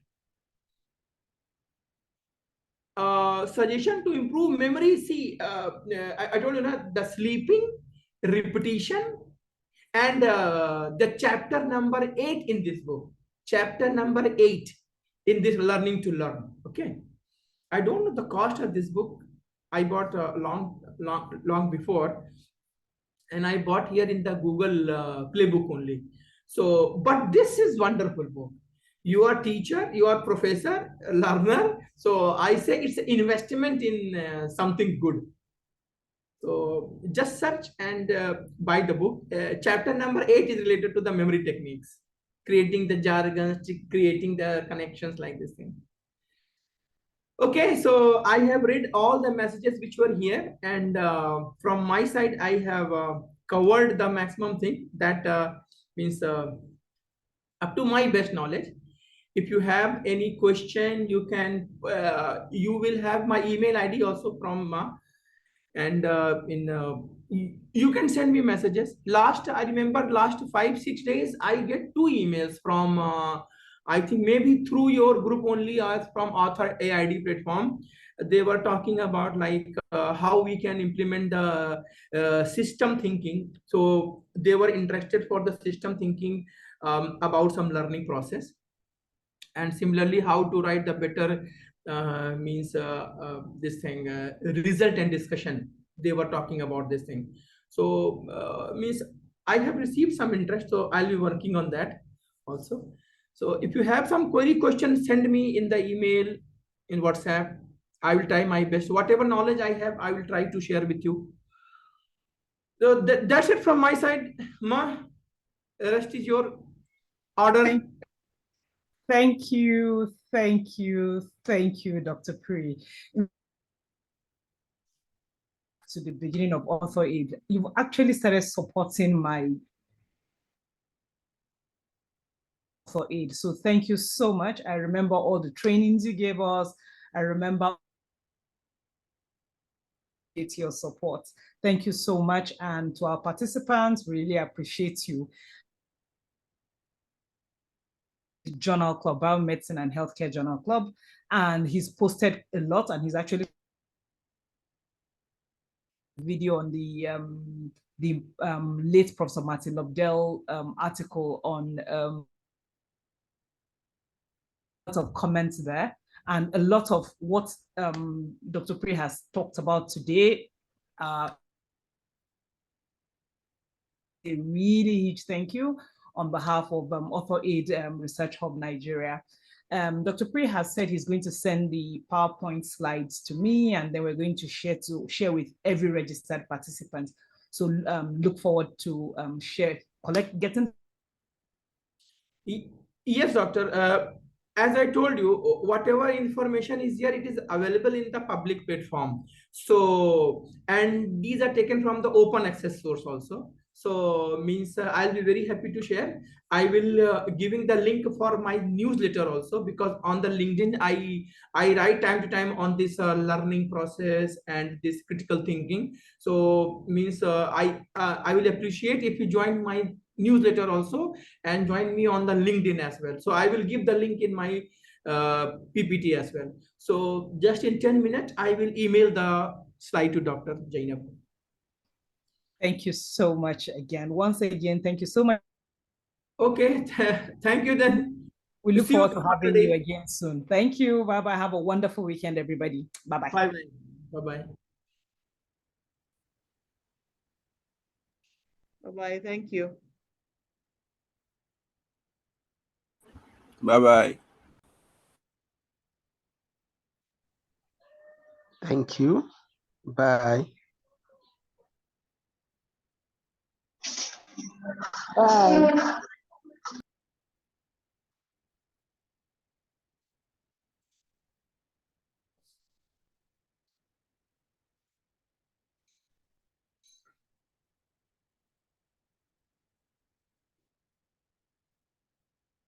Suggestion to improve memory. See, I told you the sleeping, repetition, and the chapter number 8 in this book. Chapter number 8 in this learning to learn. Okay, I don't know the cost of this book. I bought long before, and I bought here in the Google Playbook only. So, but this is wonderful book. You are teacher, you are professor, learner. So I say it's an investment in something good. So just search and buy the book. Chapter number 8 is related to the memory techniques, creating the jargons, creating the connections like this thing. Okay, so I have read all the messages which were here, and from my side, I have covered the maximum thing that means up to my best knowledge. If you have any question, you will have my email ID also from and in you can send me messages. I remember last 5 6 days I get two emails from I think maybe through your group only, or from author AID platform. They were talking about like how we can implement the system thinking. So they were interested for the system thinking about some learning process, and similarly how to write the better means this thing result and discussion. They were talking about this thing. So means I have received some interest, so I'll be working on that also. So if you have some query questions, send me in the email, in WhatsApp. I will try my best. Whatever knowledge I have, I will try to share with you. So that's it from my side. Ma, rest is your order. Thank you, Dr. Pri. To the beginning of Author Aid, you've actually started supporting my Author Aid. So thank you so much. I remember all the trainings you gave us. I remember your support. Thank you so much. And to our participants, really appreciate you. Journal Club, Biomedicine and Healthcare Journal Club, and he's posted a lot, and he's actually video on the late Professor Martin Lobdell article on a lot of comments there, and a lot of what Dr. Pri has talked about today. A really huge thank you on behalf of Author Aid Research Hub Nigeria. Dr. Pri has said he's going to send the PowerPoint slides to me, and then we're going to share with every registered participant. So look forward to getting. Yes, doctor. As I told you, whatever information is here, it is available in the public platform. So, and these are taken from the open access source also. So means I'll be very happy to share. I will giving the link for my newsletter also, because on the LinkedIn I write time to time on this learning process and this critical thinking. So means I will appreciate if you join my newsletter also and join me on the LinkedIn as well. So I will give the link in my PPT as well. So just in 10 minutes, I will email the slide to Dr. Jainab. Thank you so much again. Once again, thank you so much. Okay, thank you then. We look forward to having you again soon. Thank you. Bye-bye. Have a wonderful weekend, everybody. Bye-bye. Bye-bye. Bye-bye. Bye-bye. Thank you. Bye-bye. Thank you. Bye. Bye.